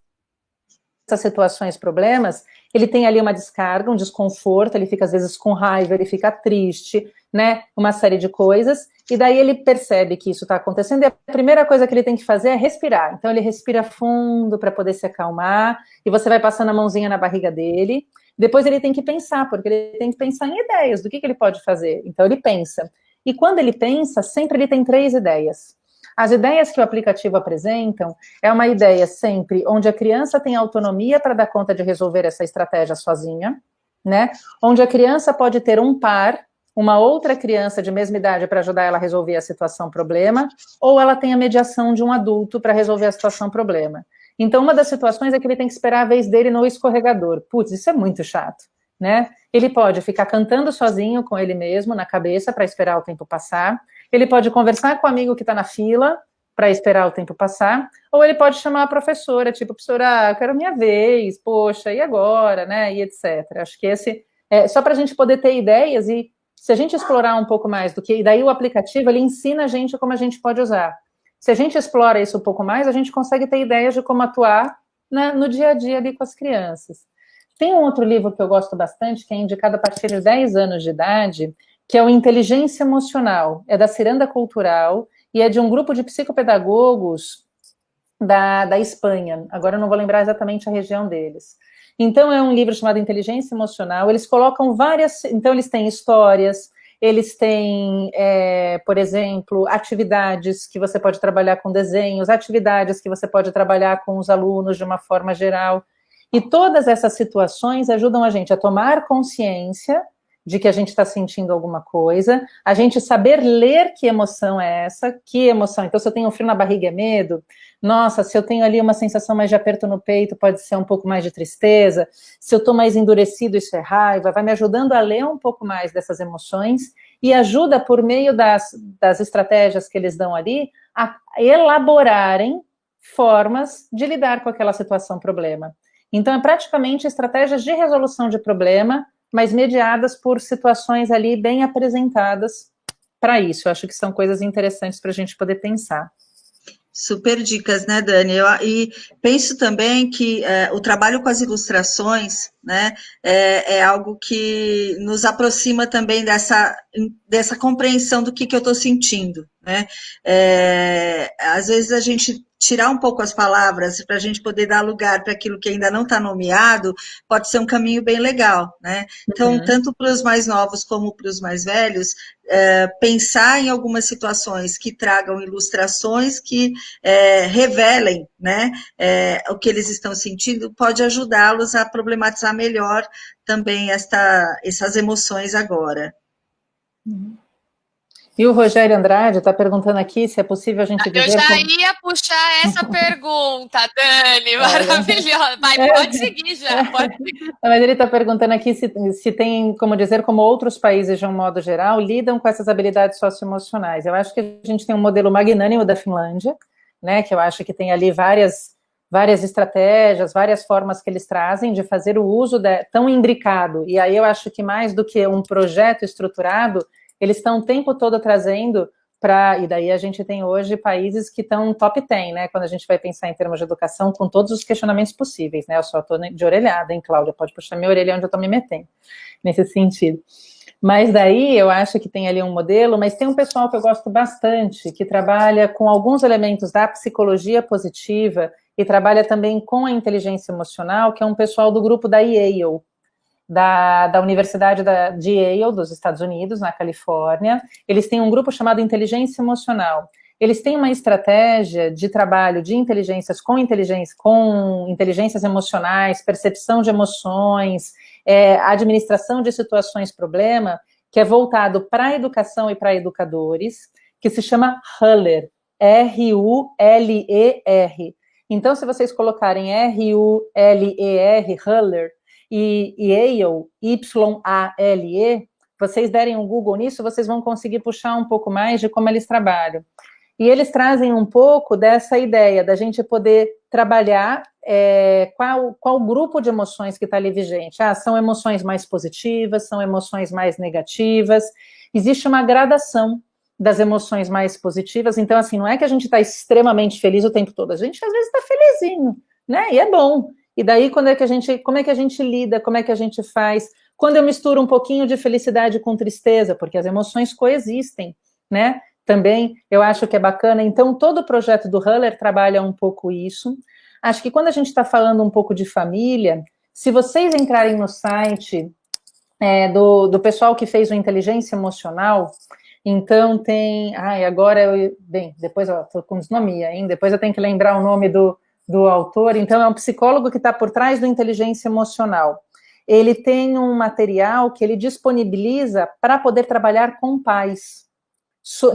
situações, problemas, ele tem ali uma descarga, um desconforto, ele fica às vezes com raiva, ele fica triste, né? Uma série de coisas, e daí ele percebe que isso está acontecendo, e a primeira coisa que ele tem que fazer é respirar. Então ele respira fundo para poder se acalmar, e você vai passando a mãozinha na barriga dele. Depois ele tem que pensar, porque ele tem que pensar em ideias do que ele pode fazer. Então ele pensa. E quando ele pensa, sempre ele tem 3 ideias. As ideias que o aplicativo apresentam é uma ideia sempre onde a criança tem autonomia para dar conta de resolver essa estratégia sozinha, né? Onde a criança pode ter um par, uma outra criança de mesma idade para ajudar ela a resolver a situação problema, ou ela tem a mediação de um adulto para resolver a situação problema. Então, uma das situações é que ele tem que esperar a vez dele no escorregador. Putz, isso é muito chato, né? Ele pode ficar cantando sozinho com ele mesmo, na cabeça, para esperar o tempo passar. Ele pode conversar com o amigo que está na fila, para esperar o tempo passar, ou ele pode chamar a professora, tipo, professora, eu quero minha vez, poxa, e agora, né, e etc. Acho que esse é só para a gente poder ter ideias e se a gente explorar um pouco mais do que, e daí o aplicativo, ele ensina a gente como a gente pode usar. Se a gente explora isso um pouco mais, a gente consegue ter ideias de como atuar, né, no dia a dia ali com as crianças. Tem um outro livro que eu gosto bastante, que é indicado a partir de 10 anos de idade, que é o Inteligência Emocional, é da Ciranda Cultural, e é de um grupo de psicopedagogos da Espanha. Agora eu não vou lembrar exatamente a região deles. Então é um livro chamado Inteligência Emocional, eles colocam várias, então eles têm histórias, eles têm, por exemplo, atividades que você pode trabalhar com desenhos, atividades que você pode trabalhar com os alunos de uma forma geral, e todas essas situações ajudam a gente a tomar consciência de que a gente está sentindo alguma coisa, a gente saber ler que emoção é essa, que emoção. Então, se eu tenho um frio na barriga é medo, nossa, se eu tenho ali uma sensação mais de aperto no peito, pode ser um pouco mais de tristeza, se eu estou mais endurecido, isso é raiva, vai me ajudando a ler um pouco mais dessas emoções e ajuda, por meio das estratégias que eles dão ali, a elaborarem formas de lidar com aquela situação, problema. Então, é praticamente estratégias de resolução de problema, mas mediadas por situações ali bem apresentadas para isso. Eu acho que são coisas interessantes para a gente poder pensar. Super dicas, né, Dani? E penso também que o trabalho com as ilustrações, né, é algo que nos aproxima também dessa compreensão do que eu estou sentindo, né? Às vezes a gente tirar um pouco as palavras para a gente poder dar lugar para aquilo que ainda não está nomeado, pode ser um caminho bem legal, né? Então, tanto para os mais novos como para os mais velhos, pensar em algumas situações que tragam ilustrações que revelem, né, o que eles estão sentindo, pode ajudá-los a problematizar melhor também essas emoções agora. E o Rogério Andrade está perguntando aqui se é possível a gente dizer... Eu já ia puxar essa pergunta, Dani, maravilhosa. Vai, pode seguir já, pode seguir. Mas ele está perguntando aqui se tem como dizer como outros países, de um modo geral, lidam com essas habilidades socioemocionais. Eu acho que a gente tem um modelo magnânimo da Finlândia, né, que eu acho que tem ali várias estratégias, várias formas que eles trazem de fazer o uso tão imbricado. E aí eu acho que mais do que um projeto estruturado, eles estão o tempo todo trazendo e daí a gente tem hoje países que estão top 10, né, quando a gente vai pensar em termos de educação, com todos os questionamentos possíveis, né, eu só estou de orelhada, hein, Cláudia, pode puxar minha orelha onde eu estou me metendo, nesse sentido. Mas daí eu acho que tem ali um modelo, mas tem um pessoal que eu gosto bastante, que trabalha com alguns elementos da psicologia positiva e trabalha também com a inteligência emocional, que é um pessoal do grupo da Yale, da Universidade de Yale, dos Estados Unidos, na Califórnia. Eles têm um grupo chamado Inteligência Emocional. Eles têm uma estratégia de trabalho de inteligências com inteligências emocionais, percepção de emoções, administração de situações problema, que é voltado para a educação e para educadores, que se chama Ruller, R-U-L-E-R. Então, se vocês colocarem R-U-L-E-R, Ruller, e Yale, Y-A-L-E, vocês derem um Google nisso, vocês vão conseguir puxar um pouco mais de como eles trabalham. E eles trazem um pouco dessa ideia da gente poder trabalhar qual grupo de emoções que está ali vigente. São emoções mais positivas, são emoções mais negativas. Existe uma gradação das emoções mais positivas. Então, assim, não é que a gente está extremamente feliz o tempo todo. A gente, às vezes, está felizinho, né? E é bom. E daí, como é que a gente lida, como é que a gente faz? Quando eu misturo um pouquinho de felicidade com tristeza, porque as emoções coexistem, né? Também eu acho que é bacana. Então, todo o projeto do Ruller trabalha um pouco isso. Acho que quando a gente está falando um pouco de família, se vocês entrarem no site do pessoal que fez o Inteligência Emocional, então tem... depois eu estou com desnomia, hein? Depois eu tenho que lembrar o nome do autor. Então, é um psicólogo que está por trás do Inteligência Emocional. Ele tem um material que ele disponibiliza para poder trabalhar com pais,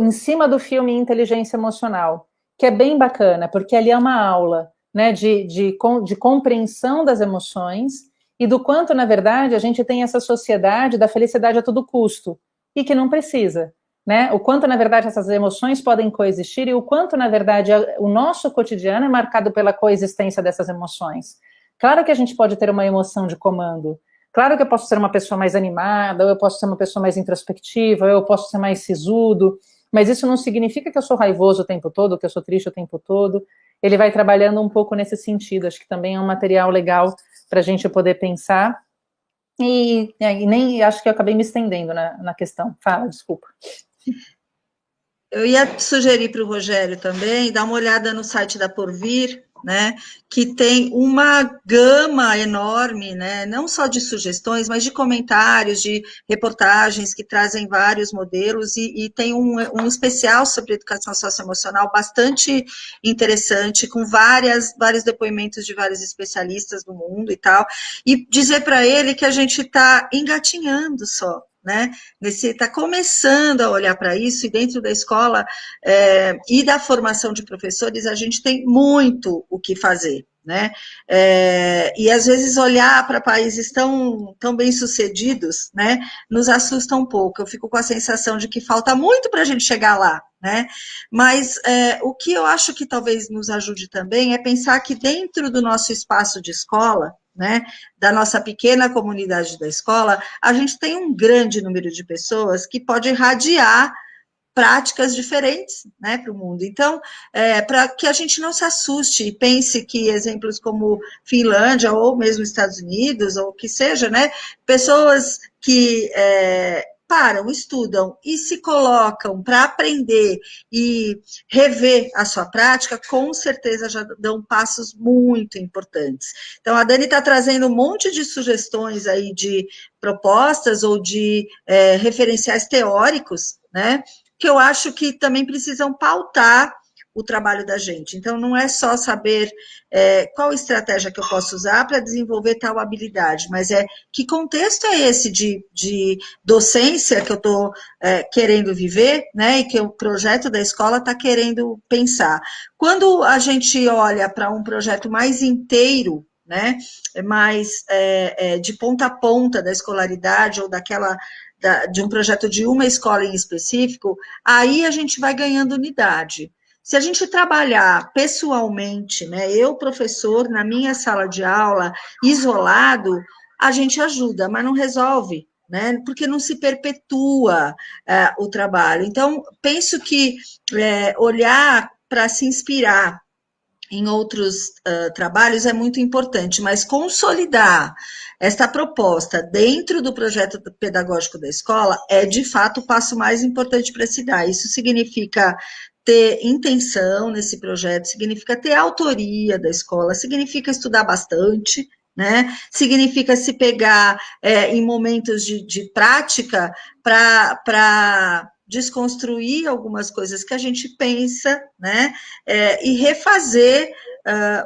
em cima do filme Inteligência Emocional, que é bem bacana, porque ali é uma aula, né, de compreensão das emoções e do quanto, na verdade, a gente tem essa sociedade da felicidade a todo custo, e que não precisa, né? O quanto, na verdade, essas emoções podem coexistir e o quanto, na verdade, o nosso cotidiano é marcado pela coexistência dessas emoções. Claro que a gente pode ter uma emoção de comando. Claro que eu posso ser uma pessoa mais animada, ou eu posso ser uma pessoa mais introspectiva, ou eu posso ser mais sisudo, mas isso não significa que eu sou raivoso o tempo todo, que eu sou triste o tempo todo. Ele vai trabalhando um pouco nesse sentido. Acho que também é um material legal para a gente poder pensar. E nem acho que eu acabei me estendendo na questão. Fala, desculpa. Eu ia sugerir para o Rogério também dar uma olhada no site da Porvir, né, que tem uma gama enorme, né, não só de sugestões, mas de comentários, de reportagens que trazem vários modelos, e tem um especial sobre educação socioemocional bastante interessante, com vários depoimentos de vários especialistas do mundo e tal, e dizer para ele que a gente está engatinhando só, né? Está começando a olhar para isso, e dentro da escola e da formação de professores, a gente tem muito o que fazer, né? E às vezes olhar para países tão bem-sucedidos, né, nos assusta um pouco. Eu fico com a sensação de que falta muito para a gente chegar lá, né? Mas o que eu acho que talvez nos ajude também é pensar que dentro do nosso espaço de escola, né, da nossa pequena comunidade da escola, a gente tem um grande número de pessoas que pode irradiar práticas diferentes, né, para o mundo. Então, para que a gente não se assuste e pense que exemplos como Finlândia ou mesmo Estados Unidos, ou o que seja, né, pessoas que param, estudam e se colocam para aprender e rever a sua prática, com certeza já dão passos muito importantes. Então, a Dani está trazendo um monte de sugestões aí de propostas ou de referenciais teóricos, né, que eu acho que também precisam pautar o trabalho da gente. Então, não é só saber qual estratégia que eu posso usar para desenvolver tal habilidade, mas que contexto é esse de docência que eu estou querendo viver, né, e que o projeto da escola está querendo pensar. Quando a gente olha para um projeto mais inteiro, né, mais de ponta a ponta da escolaridade ou de um projeto de uma escola em específico, aí a gente vai ganhando unidade. Se a gente trabalhar pessoalmente, né, eu, professor, na minha sala de aula, isolado, a gente ajuda, mas não resolve, né, porque não se perpetua o trabalho. Então, penso que olhar para se inspirar em outros trabalhos é muito importante, mas consolidar esta proposta dentro do projeto pedagógico da escola é, de fato, o passo mais importante para se dar. Isso significa ter intenção nesse projeto, significa ter autoria da escola, significa estudar bastante, né? Significa se pegar em momentos de prática para desconstruir algumas coisas que a gente pensa, né, e refazer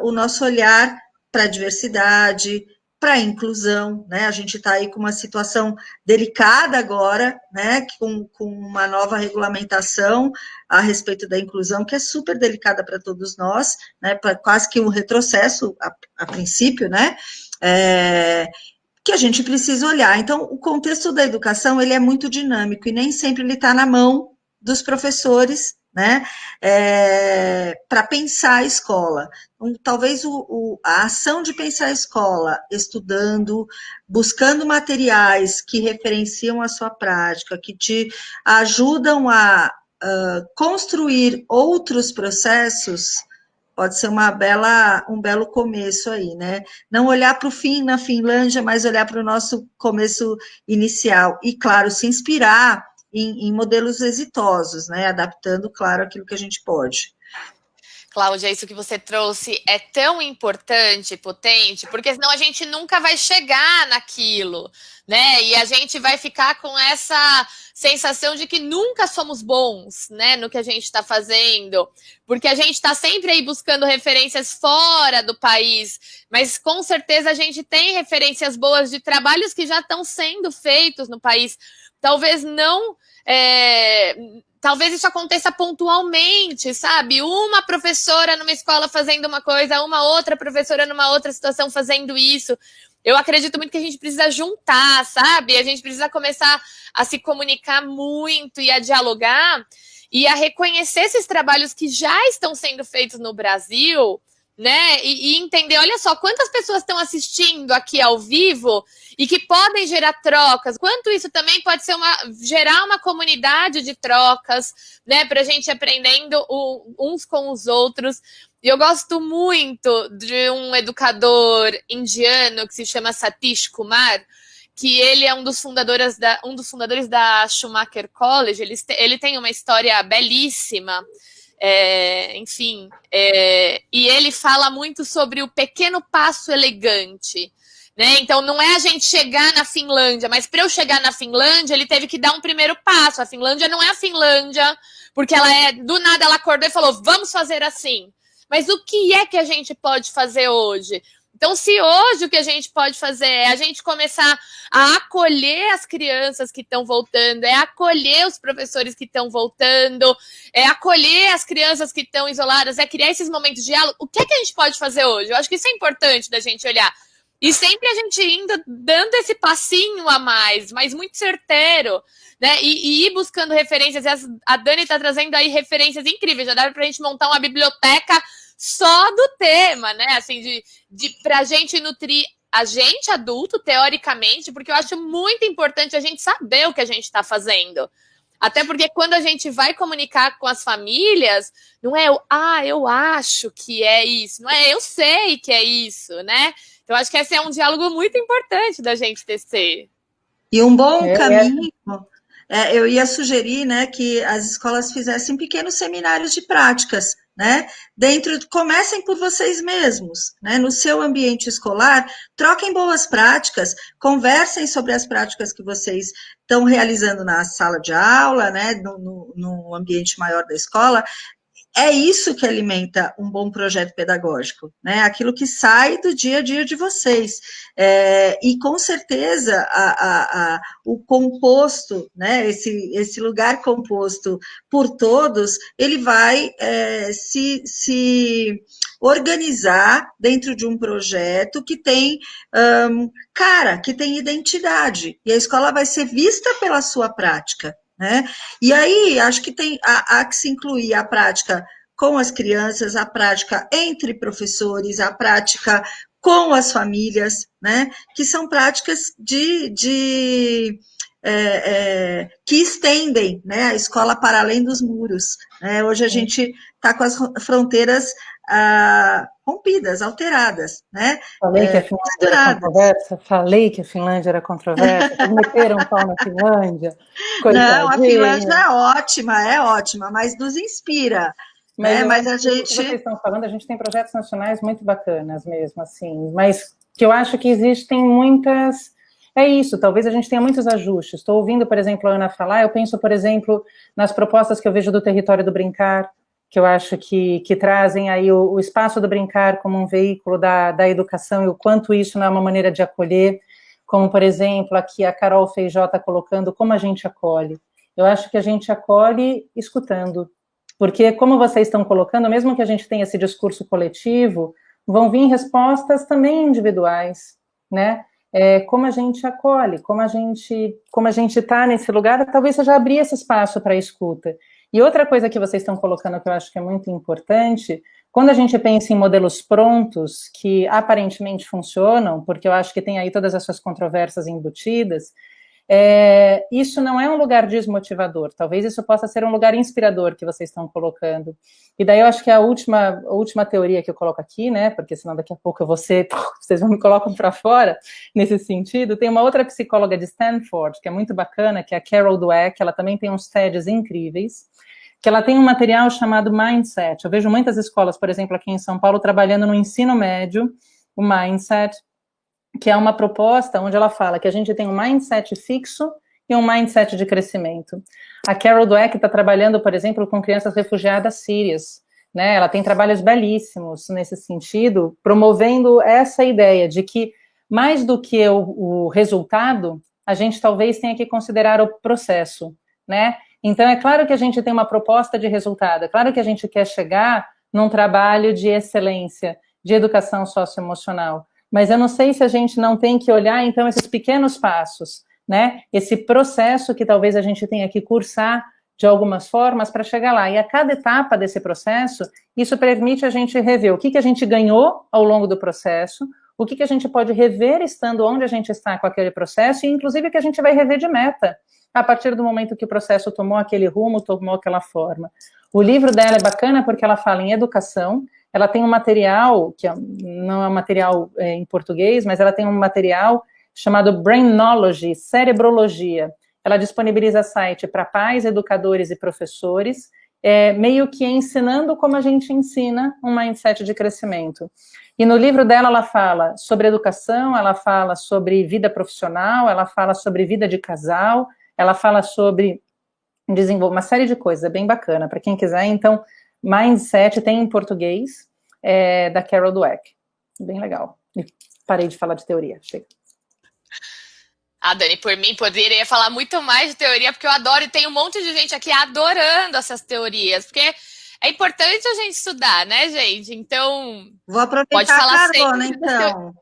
o nosso olhar para a diversidade, para a inclusão, né, a gente está aí com uma situação delicada agora, né, com uma nova regulamentação a respeito da inclusão, que é super delicada para todos nós, né, quase que um retrocesso a princípio, né, que a gente precisa olhar. Então, o contexto da educação, ele é muito dinâmico, e nem sempre ele está na mão dos professores, né, para pensar a escola. Então, talvez a ação de pensar a escola, estudando, buscando materiais que referenciam a sua prática, que te ajudam a construir outros processos, pode ser um belo começo aí, né? Não olhar para o fim na Finlândia, mas olhar para o nosso começo inicial. E, claro, se inspirar em modelos exitosos, né? Adaptando, claro, aquilo que a gente pode. Cláudia, isso que você trouxe é tão importante, potente, porque senão a gente nunca vai chegar naquilo, né? E a gente vai ficar com essa sensação de que nunca somos bons, né, no que a gente está fazendo, porque a gente está sempre aí buscando referências fora do país, mas com certeza a gente tem referências boas de trabalhos que já estão sendo feitos no país. Talvez não... Talvez isso aconteça pontualmente, sabe? Uma professora numa escola fazendo uma coisa, uma outra professora numa outra situação fazendo isso. eu acredito muito que a gente precisa juntar, sabe? A gente precisa começar a se comunicar muito e a dialogar e a reconhecer esses trabalhos que já estão sendo feitos no Brasil, né? E entender, olha só, quantas pessoas estão assistindo aqui ao vivo e que podem gerar trocas, quanto isso também pode ser gerar uma comunidade de trocas, né? Para a gente aprendendo uns com os outros. E eu gosto muito de um educador indiano que se chama Satish Kumar, que ele é um dos fundadores da Schumacher College. Ele tem uma história belíssima, e ele fala muito sobre o pequeno passo elegante, né? Então não é a gente chegar na Finlândia, mas para eu chegar na Finlândia, ele teve que dar um primeiro passo. A Finlândia não é a Finlândia, porque do nada ela acordou e falou, vamos fazer assim. Mas o que é que a gente pode fazer hoje? Então, se hoje o que a gente pode fazer é a gente começar a acolher as crianças que estão voltando, é acolher os professores que estão voltando, é acolher as crianças que estão isoladas, é criar esses momentos de diálogo, o que é que a gente pode fazer hoje? Eu acho que isso é importante da gente olhar. E sempre a gente indo, dando esse passinho a mais, mas muito certeiro, né? E ir buscando referências. A Dani está trazendo aí referências incríveis. Já dá para a gente montar uma biblioteca só do tema, né? Assim, para a gente nutrir a gente adulto, teoricamente, porque eu acho muito importante a gente saber o que a gente está fazendo. Até porque quando a gente vai comunicar com as famílias, não é eu acho que é isso, não é eu sei que é isso, né? Então, acho que esse é um diálogo muito importante da gente tecer. E um bom caminho, eu ia sugerir, né, que as escolas fizessem pequenos seminários de práticas, né? Comecem por vocês mesmos, né? No seu ambiente escolar, troquem boas práticas, conversem sobre as práticas que vocês estão realizando na sala de aula, né? No ambiente maior da escola. É isso que alimenta um bom projeto pedagógico, né? Aquilo que sai do dia a dia de vocês. E com certeza o composto, né? Esse lugar composto por todos, ele vai se organizar dentro de um projeto que tem que tem identidade, e a escola vai ser vista pela sua prática, né? E aí, acho que há que se incluir a prática com as crianças, a prática entre professores, a prática com as famílias, né? Que são práticas que estendem, né, a escola para além dos muros, né? Hoje a gente está com as fronteiras rompidas, alteradas, né? Falei que a Finlândia era controversa, meteram um pau na Finlândia. Coitadinha. Não, a Finlândia é ótima, mas nos inspira. Mas a gente... O que vocês estão falando, a gente tem projetos nacionais muito bacanas mesmo, assim, mas que eu acho que existem muitas... É isso, talvez a gente tenha muitos ajustes. Estou ouvindo, por exemplo, a Ana falar, eu penso, por exemplo, nas propostas que eu vejo do Território do Brincar, que eu acho que trazem aí o espaço do brincar como um veículo da educação e o quanto isso não é uma maneira de acolher, como, por exemplo, aqui a Carol Feijó está colocando como a gente acolhe. Eu acho que a gente acolhe escutando, porque, como vocês estão colocando, mesmo que a gente tenha esse discurso coletivo, vão vir respostas também individuais, né? Como a gente acolhe, como a gente está nesse lugar, talvez seja abrir esse espaço para a escuta. E outra coisa que vocês estão colocando que eu acho que é muito importante, quando a gente pensa em modelos prontos, que aparentemente funcionam, porque eu acho que tem aí todas as suas controvérsias embutidas, isso não é um lugar desmotivador, talvez isso possa ser um lugar inspirador que vocês estão colocando. E daí eu acho que a última teoria que eu coloco aqui, né, porque senão daqui a pouco vocês me colocam para fora nesse sentido, tem uma outra psicóloga de Stanford, que é muito bacana, que é a Carol Dweck, ela também tem uns TEDs incríveis, que ela tem um material chamado Mindset. Eu vejo muitas escolas, por exemplo, aqui em São Paulo, trabalhando no ensino médio, o Mindset, que é uma proposta onde ela fala que a gente tem um mindset fixo e um mindset de crescimento. A Carol Dweck está trabalhando, por exemplo, com crianças refugiadas sírias, né? Ela tem trabalhos belíssimos nesse sentido, promovendo essa ideia de que, mais do que o resultado, a gente talvez tenha que considerar o processo, né? Então, é claro que a gente tem uma proposta de resultado, é claro que a gente quer chegar num trabalho de excelência, de educação socioemocional, mas eu não sei se a gente não tem que olhar, então, esses pequenos passos, né? Esse processo que talvez a gente tenha que cursar de algumas formas para chegar lá. E a cada etapa desse processo, isso permite a gente rever o que a gente ganhou ao longo do processo, o que a gente pode rever estando onde a gente está com aquele processo, e inclusive o que a gente vai rever de meta, a partir do momento que o processo tomou aquele rumo, tomou aquela forma. O livro dela é bacana porque ela fala em educação, ela tem um material, que não é um material em português, mas ela tem um material chamado Brainology, Cerebrologia. Ela disponibiliza site para pais, educadores e professores, meio que ensinando como a gente ensina um mindset de crescimento. E no livro dela, ela fala sobre educação, ela fala sobre vida profissional, ela fala sobre vida de casal, ela fala sobre uma série de coisas, é bem bacana. Para quem quiser, então, Mindset tem em português, da Carol Dweck. Bem legal. E parei de falar de teoria, chega. Dani, por mim, poderia falar muito mais de teoria, porque eu adoro, e tem um monte de gente aqui adorando essas teorias, porque é importante a gente estudar, né, gente? Então, vou aproveitar pode falar a carona, sempre. então.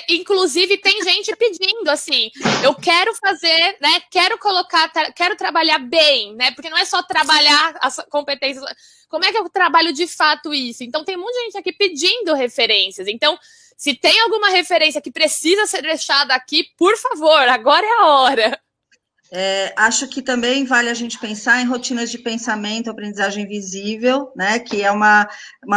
Inclusive, tem gente pedindo, assim, eu quero fazer, né, quero trabalhar bem, né, porque não é só trabalhar as competências, como é que eu trabalho de fato isso? Então, tem muita gente aqui pedindo referências, então, se tem alguma referência que precisa ser deixada aqui, por favor, agora é a hora. Acho que também vale a gente pensar em rotinas de pensamento, aprendizagem visível, né, que é uma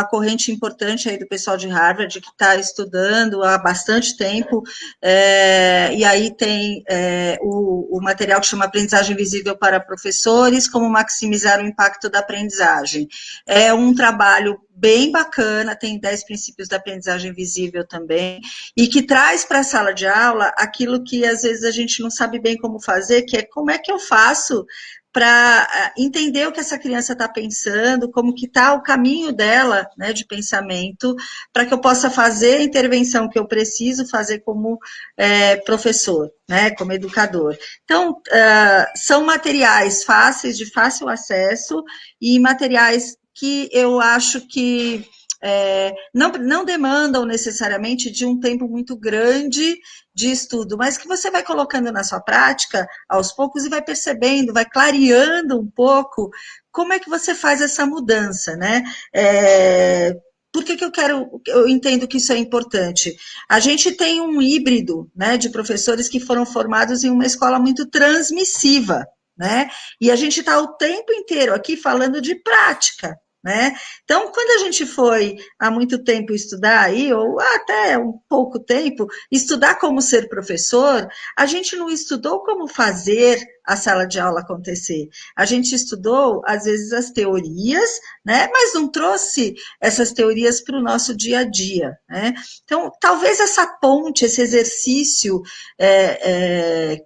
corrente importante aí do pessoal de Harvard, que está estudando há bastante tempo, e aí tem o material que chama Aprendizagem Visível para Professores, como maximizar o impacto da aprendizagem. É um trabalho bem bacana, tem 10 princípios da aprendizagem visível também, e que traz para a sala de aula aquilo que às vezes a gente não sabe bem como fazer, que é como é que eu faço para entender o que essa criança está pensando, como que está o caminho dela, né, de pensamento, para que eu possa fazer a intervenção que eu preciso fazer como professor, né, como educador. Então, são materiais fáceis, de fácil acesso, e materiais que eu acho que não demandam necessariamente de um tempo muito grande de estudo, mas que você vai colocando na sua prática aos poucos e vai percebendo, vai clareando um pouco como é que você faz essa mudança, né? Por que eu entendo que isso é importante? A gente tem um híbrido, né, de professores que foram formados em uma escola muito transmissiva, né? E a gente está o tempo inteiro aqui falando de prática, né? Então, quando a gente foi há muito tempo estudar aí, ou até um pouco tempo, estudar como ser professor, a gente não estudou como fazer a sala de aula acontecer. A gente estudou, às vezes, as teorias, né? Mas não trouxe essas teorias para o nosso dia a dia, né? Então, talvez essa ponte, esse exercício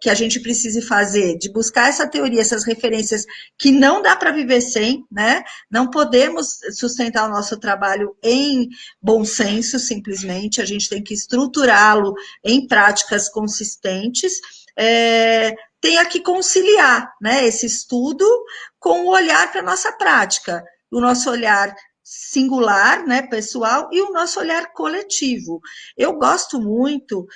que a gente precise fazer, de buscar essa teoria, essas referências que não dá para viver sem, né? Não podemos sustentar o nosso trabalho em bom senso, simplesmente, a gente tem que estruturá-lo em práticas consistentes, tenha que conciliar, né, esse estudo com o olhar para a nossa prática, o nosso olhar singular, né, pessoal, e o nosso olhar coletivo. Eu gosto muito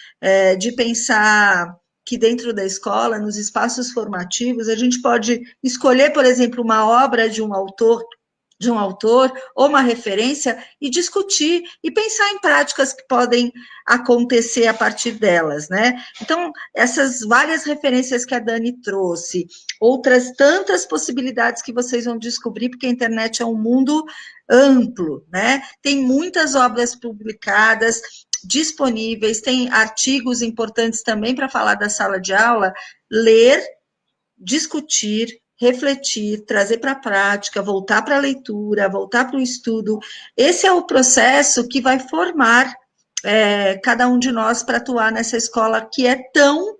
de pensar que dentro da escola, nos espaços formativos, a gente pode escolher, por exemplo, uma obra de um autor, ou uma referência, e discutir e pensar em práticas que podem acontecer a partir delas, né? Então, essas várias referências que a Dani trouxe, outras tantas possibilidades que vocês vão descobrir, porque a internet é um mundo amplo, né? Tem muitas obras publicadas, disponíveis, tem artigos importantes também para falar da sala de aula, ler, discutir, refletir, trazer para a prática, voltar para a leitura, voltar para o estudo. Esse é o processo que vai formar cada um de nós para atuar nessa escola que é tão,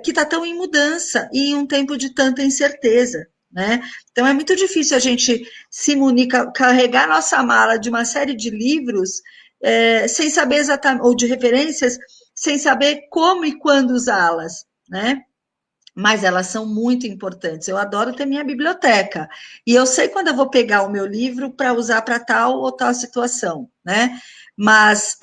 que está tão em mudança e em um tempo de tanta incerteza, né? Então é muito difícil a gente se munir, carregar nossa mala de uma série de livros sem saber exatamente, ou de referências, sem saber como e quando usá-las, né? Mas elas são muito importantes. Eu adoro ter minha biblioteca. E eu sei quando eu vou pegar o meu livro para usar para tal ou tal situação, né? mas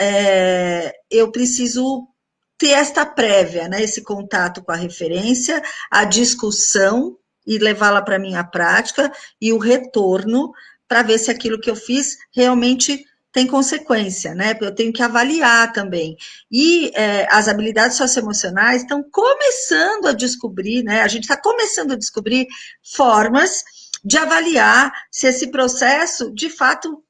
eu preciso ter esta prévia, né, esse contato com a referência, a discussão e levá-la para a minha prática e o retorno para ver se aquilo que eu fiz realmente tem consequência, né? Eu tenho que avaliar também. E as habilidades socioemocionais estão começando a descobrir, né? A gente está começando a descobrir formas de avaliar se esse processo, de fato,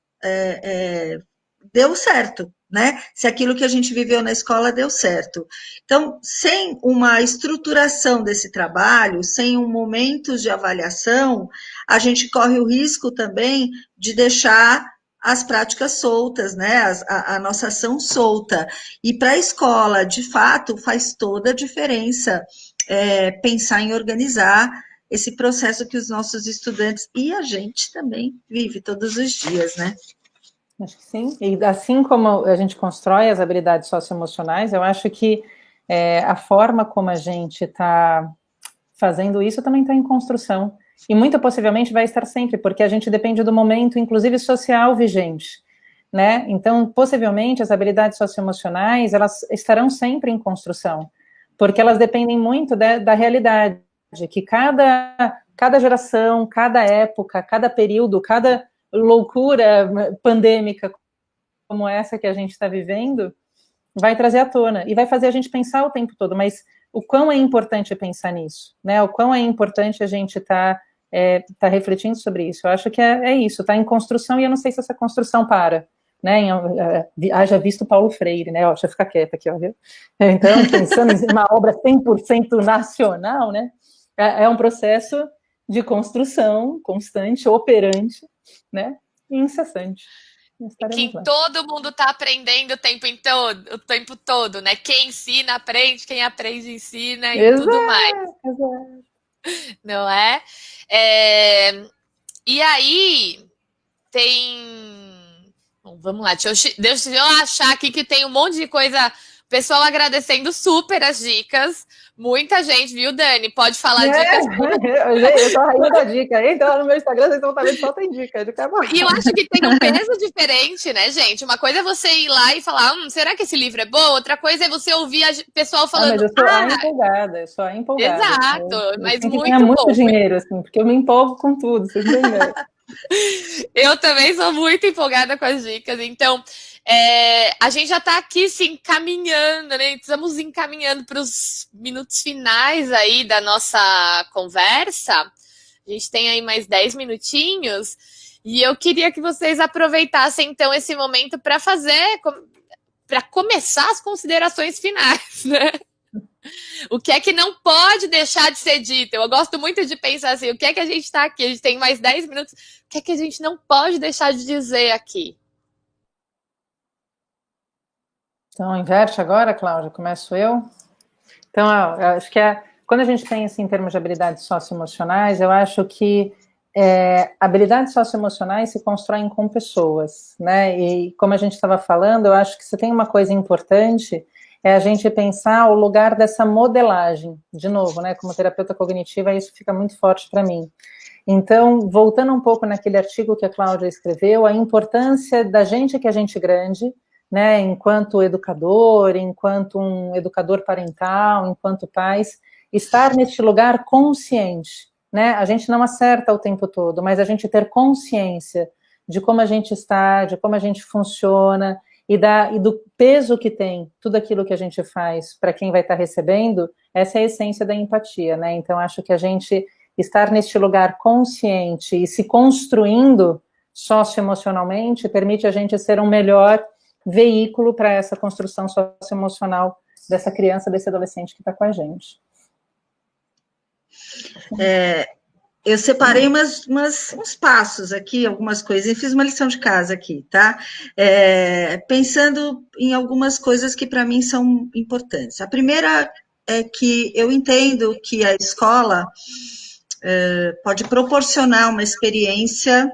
deu certo, né? Se aquilo que a gente viveu na escola deu certo. Então, sem uma estruturação desse trabalho, sem um momento de avaliação, a gente corre o risco também de deixar as práticas soltas, né? A nossa ação solta. E para a escola, de fato, faz toda a diferença pensar em organizar esse processo que os nossos estudantes e a gente também vive todos os dias, né? Acho que sim. E assim como a gente constrói as habilidades socioemocionais, eu acho que a forma como a gente está fazendo isso também está em construção. E muito possivelmente vai estar sempre, porque a gente depende do momento, inclusive social, vigente, né? Então, possivelmente, as habilidades socioemocionais, elas estarão sempre em construção, porque elas dependem muito da realidade, que cada geração, cada época, cada período, cada loucura pandêmica como essa que a gente está vivendo, vai trazer à tona, e vai fazer a gente pensar o tempo todo, mas o quão é importante pensar nisso, né? O quão é importante a gente tá refletindo sobre isso. Eu acho que é isso, está em construção, e eu não sei se essa construção para, né? Haja visto Paulo Freire, né? Ó, deixa eu ficar quieta aqui, ó, viu? Então, pensando em uma obra 100% nacional, né? É um processo de construção constante, operante, né? E incessante. Que todo mundo está aprendendo o tempo todo, né? Quem ensina, aprende, quem aprende, ensina e tudo mais. Exato. Não é? E aí, tem... Bom, vamos lá, deixa eu achar aqui que tem um monte de coisa... Pessoal agradecendo super as dicas. Muita gente, viu, Dani? Pode falar dicas. Eu tô a rainha da dica. Então, lá no meu Instagram, vocês vão estar vendo só tem dica. E eu acho que tem um peso diferente, né, gente? Uma coisa é você ir lá e falar, será que esse livro é bom? Outra coisa é você ouvir o pessoal falando... mas eu sou empolgada, eu sou empolgada. Exato, mas tem que muito ganhar muito bom. dinheiro, assim, porque eu me empolgo com tudo, vocês não entendem. Eu também sou muito empolgada com as dicas, então... a gente já está aqui se encaminhando, né? Estamos encaminhando para os minutos finais aí da nossa conversa. A gente tem aí mais 10 minutinhos. E eu queria que vocês aproveitassem, então, esse momento para começar as considerações finais, né? O que é que não pode deixar de ser dito? Eu gosto muito de pensar assim, o que é que a gente está aqui? A gente tem mais 10 minutos. O que é que a gente não pode deixar de dizer aqui? Então, inverte agora, Cláudia, começo eu. Então, eu acho que quando a gente pensa em termos de habilidades socioemocionais, eu acho que habilidades socioemocionais se constroem com pessoas, né? E como a gente estava falando, eu acho que se tem uma coisa importante, é a gente pensar o lugar dessa modelagem. De novo, né? Como terapeuta cognitiva, isso fica muito forte para mim. Então, voltando um pouco naquele artigo que a Cláudia escreveu, a importância da gente que é gente grande, né, enquanto educador, enquanto um educador parental, enquanto pais, estar neste lugar consciente, né, a gente não acerta o tempo todo, mas a gente ter consciência de como a gente está, de como a gente funciona, e do peso que tem tudo aquilo que a gente faz para quem vai estar recebendo, essa é a essência da empatia, né, então acho que a gente estar neste lugar consciente e se construindo socioemocionalmente permite a gente ser um melhor veículo para essa construção socioemocional dessa criança, desse adolescente que está com a gente. Eu separei uns passos aqui, algumas coisas, e fiz uma lição de casa aqui, tá? Pensando em algumas coisas que para mim são importantes. A primeira é que eu entendo que a escola pode proporcionar uma experiência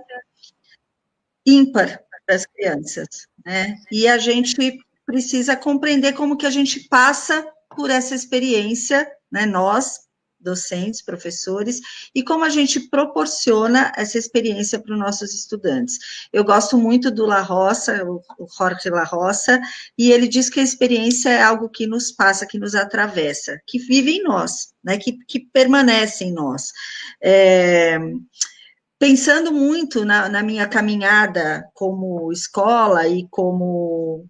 ímpar para as crianças, né? E a gente precisa compreender como que a gente passa por essa experiência, né? Nós, docentes, professores, e como a gente proporciona essa experiência para os nossos estudantes. Eu gosto muito do La Roça, o Jorge La Roça, e ele diz que a experiência é algo que nos passa, que nos atravessa, que vive em nós, né, que permanece em nós. Pensando muito na minha caminhada como escola e como...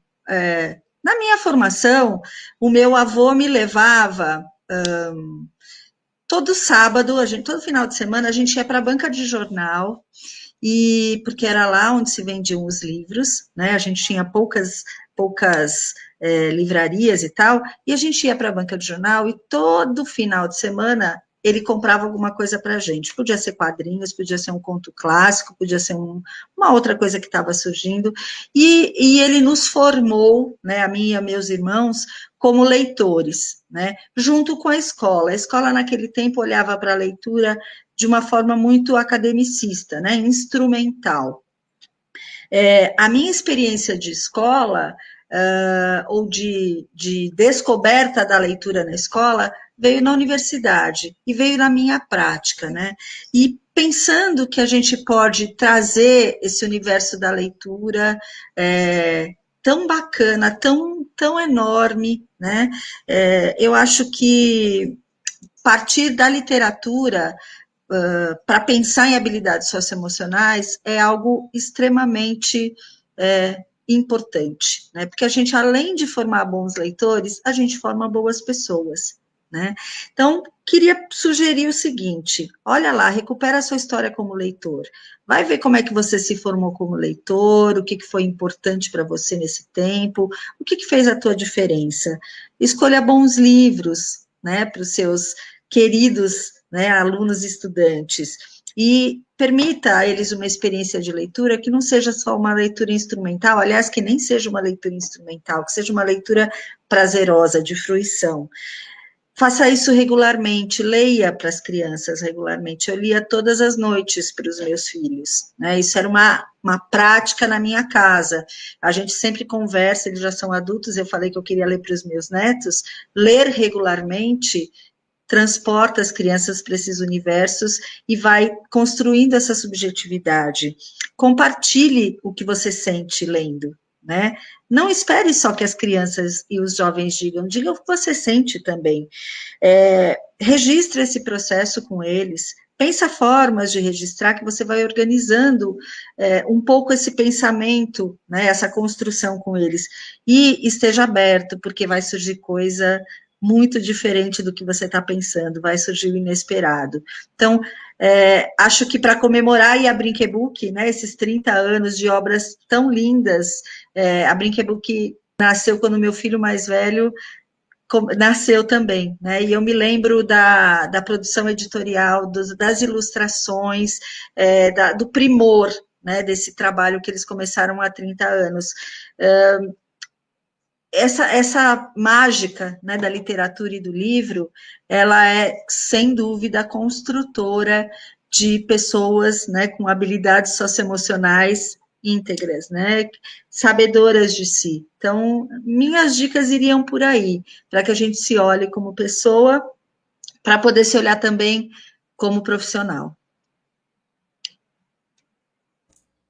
na minha formação, o meu avô me levava... todo sábado, todo final de semana, a gente ia para a banca de jornal, e porque era lá onde se vendiam os livros, né? A gente tinha poucas livrarias e tal, e a gente ia para a banca de jornal, e todo final de semana ele comprava alguma coisa para a gente. Podia ser quadrinhos, podia ser um conto clássico, podia ser uma outra coisa que estava surgindo, e ele nos formou, né, a mim e a meus irmãos, como leitores, né, junto com a escola. A escola, naquele tempo, olhava para a leitura de uma forma muito academicista, né, instrumental. A minha experiência de escola, ou de descoberta da leitura na escola, veio na universidade e veio na minha prática, né? E pensando que a gente pode trazer esse universo da leitura tão bacana, tão enorme, né? Eu acho que partir da literatura para pensar em habilidades socioemocionais é algo extremamente importante, né? Porque a gente, além de formar bons leitores, a gente forma boas pessoas, né? Então, queria sugerir o seguinte: olha lá, recupera a sua história como leitor, vai ver como é que você se formou como leitor, o que foi importante para você nesse tempo, o que fez a tua diferença. Escolha bons livros, né, para os seus queridos, né, alunos e estudantes, e permita a eles uma experiência de leitura que não seja só uma leitura instrumental, aliás, que nem seja uma leitura instrumental, que seja uma leitura prazerosa, de fruição. Faça isso regularmente, leia para as crianças regularmente. Eu lia todas as noites para os meus filhos, né? Isso era uma prática na minha casa. A gente sempre conversa, eles já são adultos, eu falei que eu queria ler para os meus netos. Ler regularmente transporta as crianças para esses universos e vai construindo essa subjetividade. Compartilhe o que você sente lendo, né? Não espere só que as crianças e os jovens digam, diga o que você sente também. Registre esse processo com eles, pensa formas de registrar que você vai organizando um pouco esse pensamento, né, essa construção com eles, e esteja aberto, porque vai surgir coisa muito diferente do que você está pensando, vai surgir o inesperado. Então, acho que para comemorar a Brinquebook, né, esses 30 anos de obras tão lindas, a Brinquebook nasceu quando meu filho mais velho nasceu também, né, e eu me lembro da produção editorial, das ilustrações, do primor, né, desse trabalho que eles começaram há 30 anos. Essa mágica, né, da literatura e do livro, ela é, sem dúvida, construtora de pessoas, né, com habilidades socioemocionais íntegras, né, sabedoras de si. Então, minhas dicas iriam por aí, para que a gente se olhe como pessoa, para poder se olhar também como profissional.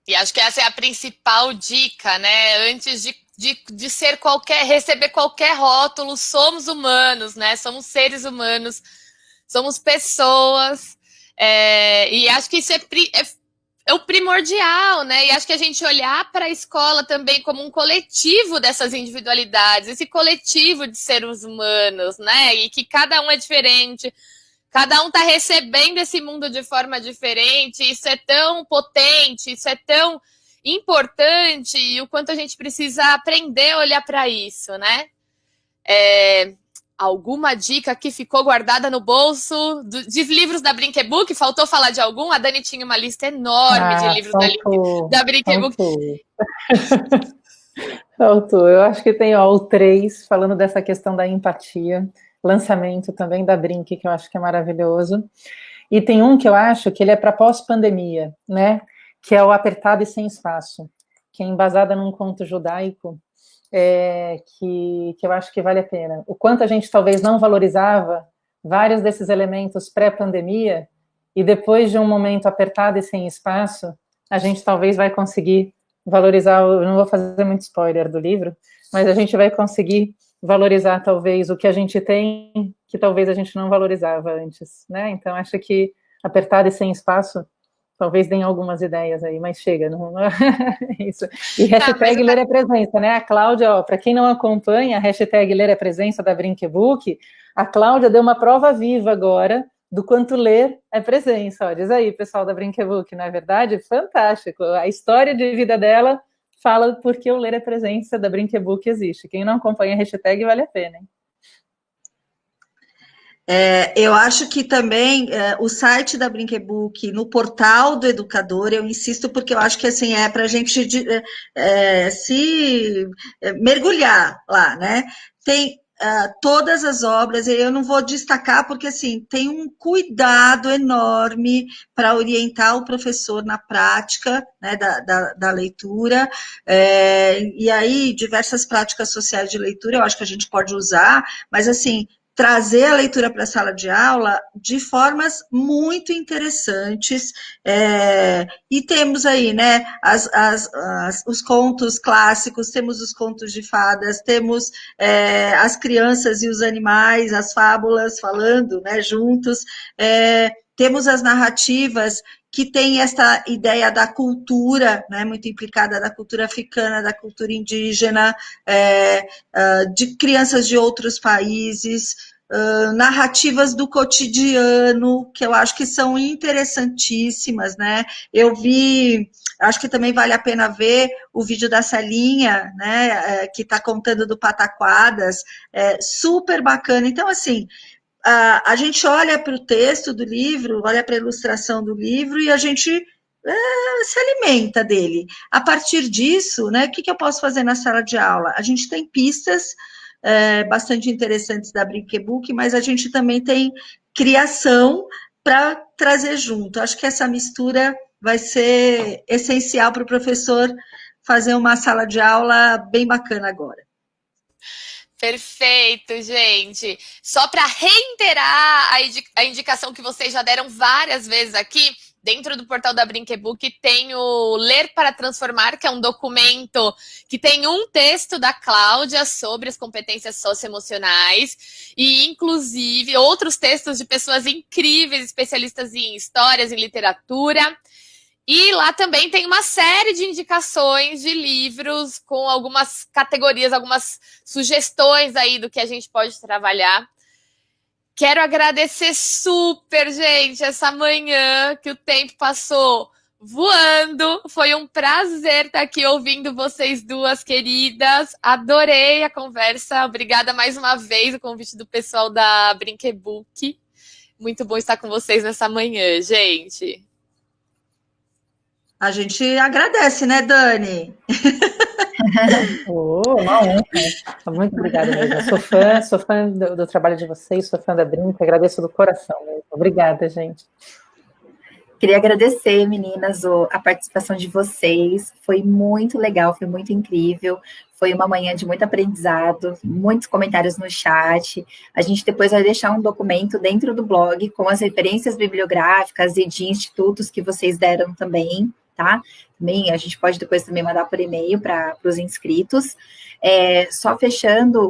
E acho que essa é a principal dica, né? Antes de ser receber qualquer rótulo, somos humanos, né? Somos seres humanos, somos pessoas. E acho que isso é o primordial, né? E acho que a gente olhar para a escola também como um coletivo dessas individualidades, esse coletivo de seres humanos, né? E que cada um é diferente. Cada um está recebendo esse mundo de forma diferente, isso é tão potente, isso é tão importante, e o quanto a gente precisa aprender a olhar para isso, né? Alguma dica que ficou guardada no bolso de livros da Brinquebook? Faltou falar de algum? A Dani tinha uma lista enorme de livros da Brinquebook. Faltou. Eu acho que tem o 3, falando dessa questão da empatia, lançamento também da Brinque, que eu acho que é maravilhoso. E tem um que eu acho que ele é para pós-pandemia, né? Que é o Apertado e Sem Espaço, que é embasada num conto judaico, que eu acho que vale a pena. O quanto a gente talvez não valorizava vários desses elementos pré-pandemia, e depois de um momento apertado e sem espaço, a gente talvez vai conseguir valorizar, eu não vou fazer muito spoiler do livro, mas a gente vai conseguir valorizar talvez o que a gente tem, que talvez a gente não valorizava antes, né? Então, acho que apertado e sem espaço, talvez deem algumas ideias aí, mas chega, não isso. E hashtag ler é presença, né? A Cláudia, para quem não acompanha, a hashtag ler é presença da Brinkbook, a Cláudia deu uma prova viva agora do quanto ler é presença. Ó, diz aí, pessoal da Brinkbook, não é verdade? Fantástico. A história de vida dela fala porque o ler é presença da Brinkbook existe. Quem não acompanha a hashtag vale a pena, hein? Eu acho que também o site da Brinkbook, no portal do educador, eu insisto porque eu acho que assim é para a gente se mergulhar lá, né? Tem todas as obras, eu não vou destacar porque assim tem um cuidado enorme para orientar o professor na prática, né, da leitura, e aí diversas práticas sociais de leitura eu acho que a gente pode usar, mas assim trazer a leitura para a sala de aula de formas muito interessantes, e temos aí, né, os contos clássicos, temos os contos de fadas, temos as crianças e os animais, as fábulas falando, né, juntos, temos as narrativas que tem essa ideia da cultura, né, muito implicada da cultura africana, da cultura indígena, de crianças de outros países, narrativas do cotidiano, que eu acho que são interessantíssimas, né? Eu vi, acho que também vale a pena ver o vídeo da Celinha, né, que está contando do Pataquadas, super bacana. Então, assim, a gente olha para o texto do livro, olha para a ilustração do livro e a gente se alimenta dele. A partir disso, né, o que eu posso fazer na sala de aula? A gente tem pistas bastante interessantes da Brinkbook, mas a gente também tem criação para trazer junto. Acho que essa mistura vai ser essencial para o professor fazer uma sala de aula bem bacana agora. Perfeito, gente. Só para reiterar a indicação que vocês já deram várias vezes aqui, dentro do portal da Brinkbook tem o Ler para Transformar, que é um documento que tem um texto da Cláudia sobre as competências socioemocionais e, inclusive, outros textos de pessoas incríveis, especialistas em histórias, em literatura. E lá também tem uma série de indicações de livros com algumas categorias, algumas sugestões aí do que a gente pode trabalhar. Quero agradecer super, gente, essa manhã que o tempo passou voando. Foi um prazer estar aqui ouvindo vocês duas, queridas. Adorei a conversa. Obrigada mais uma vez o convite do pessoal da Brinkbook. Muito bom estar com vocês nessa manhã, gente. A gente agradece, né, Dani? Uma honra. Muito obrigada mesmo. Sou fã do trabalho de vocês, sou fã da Brink, agradeço do coração mesmo. Obrigada, gente. Queria agradecer, meninas, a participação de vocês. Foi muito legal, foi muito incrível. Foi uma manhã de muito aprendizado, muitos comentários no chat. A gente depois vai deixar um documento dentro do blog com as referências bibliográficas e de institutos que vocês deram também, tá? Também a gente pode depois também mandar por e-mail para os inscritos. Só fechando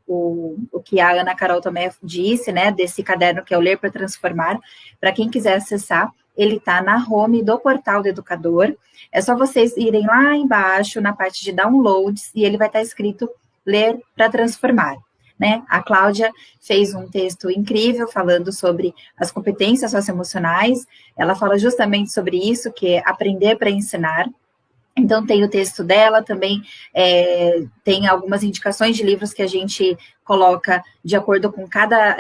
o que a Ana Carol também disse, né, desse caderno que é o Ler para Transformar, para quem quiser acessar, ele está na home do portal do educador. É só vocês irem lá embaixo, na parte de downloads, e ele vai estar escrito Ler para Transformar. Né? A Cláudia fez um texto incrível falando sobre as competências socioemocionais. Ela fala justamente sobre isso, que é aprender para ensinar. Então, tem o texto dela, também tem algumas indicações de livros que a gente coloca de acordo com cada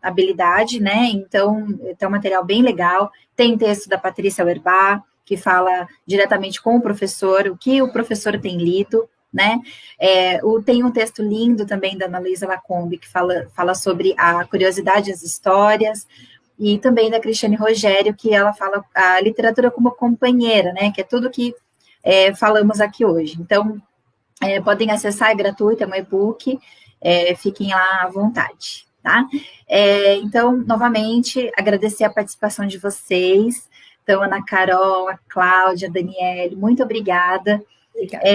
habilidade, né? Então, tem um material bem legal. Tem texto da Patrícia Werbach, que fala diretamente com o professor, o que o professor tem lido, né? Tem um texto lindo também da Ana Luísa Lacombe, que fala sobre a curiosidade e as histórias, e também da Cristiane Rogério, que ela fala a literatura como companheira, né? Que é tudo que falamos aqui hoje. Então, podem acessar, é gratuito, é um e-book, fiquem lá à vontade. tá? Então, novamente, agradecer a participação de vocês. Então, Ana Carol, a Cláudia, a Daniele, muito obrigada. Obrigada.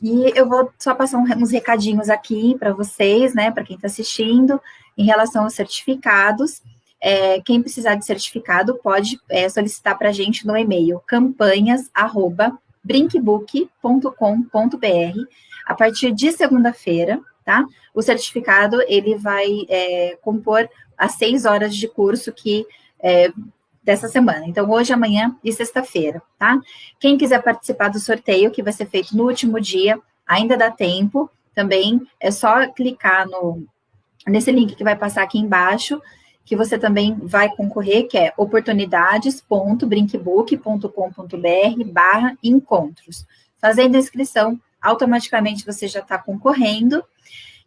E eu vou só passar uns recadinhos aqui para vocês, né, para quem está assistindo, em relação aos certificados. Quem precisar de certificado pode solicitar para a gente no e-mail campanhas@brinkbook.com.br a partir de segunda-feira, tá? O certificado, ele vai compor as 6 horas de curso dessa semana. Então, hoje, amanhã e sexta-feira, tá? Quem quiser participar do sorteio, que vai ser feito no último dia, ainda dá tempo. Também é só clicar nesse link que vai passar aqui embaixo, que você também vai concorrer, que é oportunidades.brinkbook.com.br/encontros. Fazendo a inscrição, automaticamente você já está concorrendo.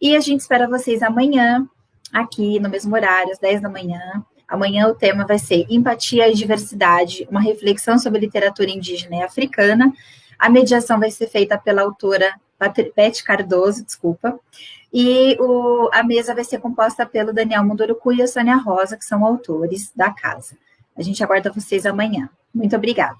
E a gente espera vocês amanhã, aqui no mesmo horário, às 10 da manhã. Amanhã o tema vai ser Empatia e Diversidade, uma reflexão sobre literatura indígena e africana. A mediação vai ser feita pela autora Beth Cardoso, e a mesa vai ser composta pelo Daniel Munduruku e a Sônia Rosa, que são autores da casa. A gente aguarda vocês amanhã. Muito obrigada.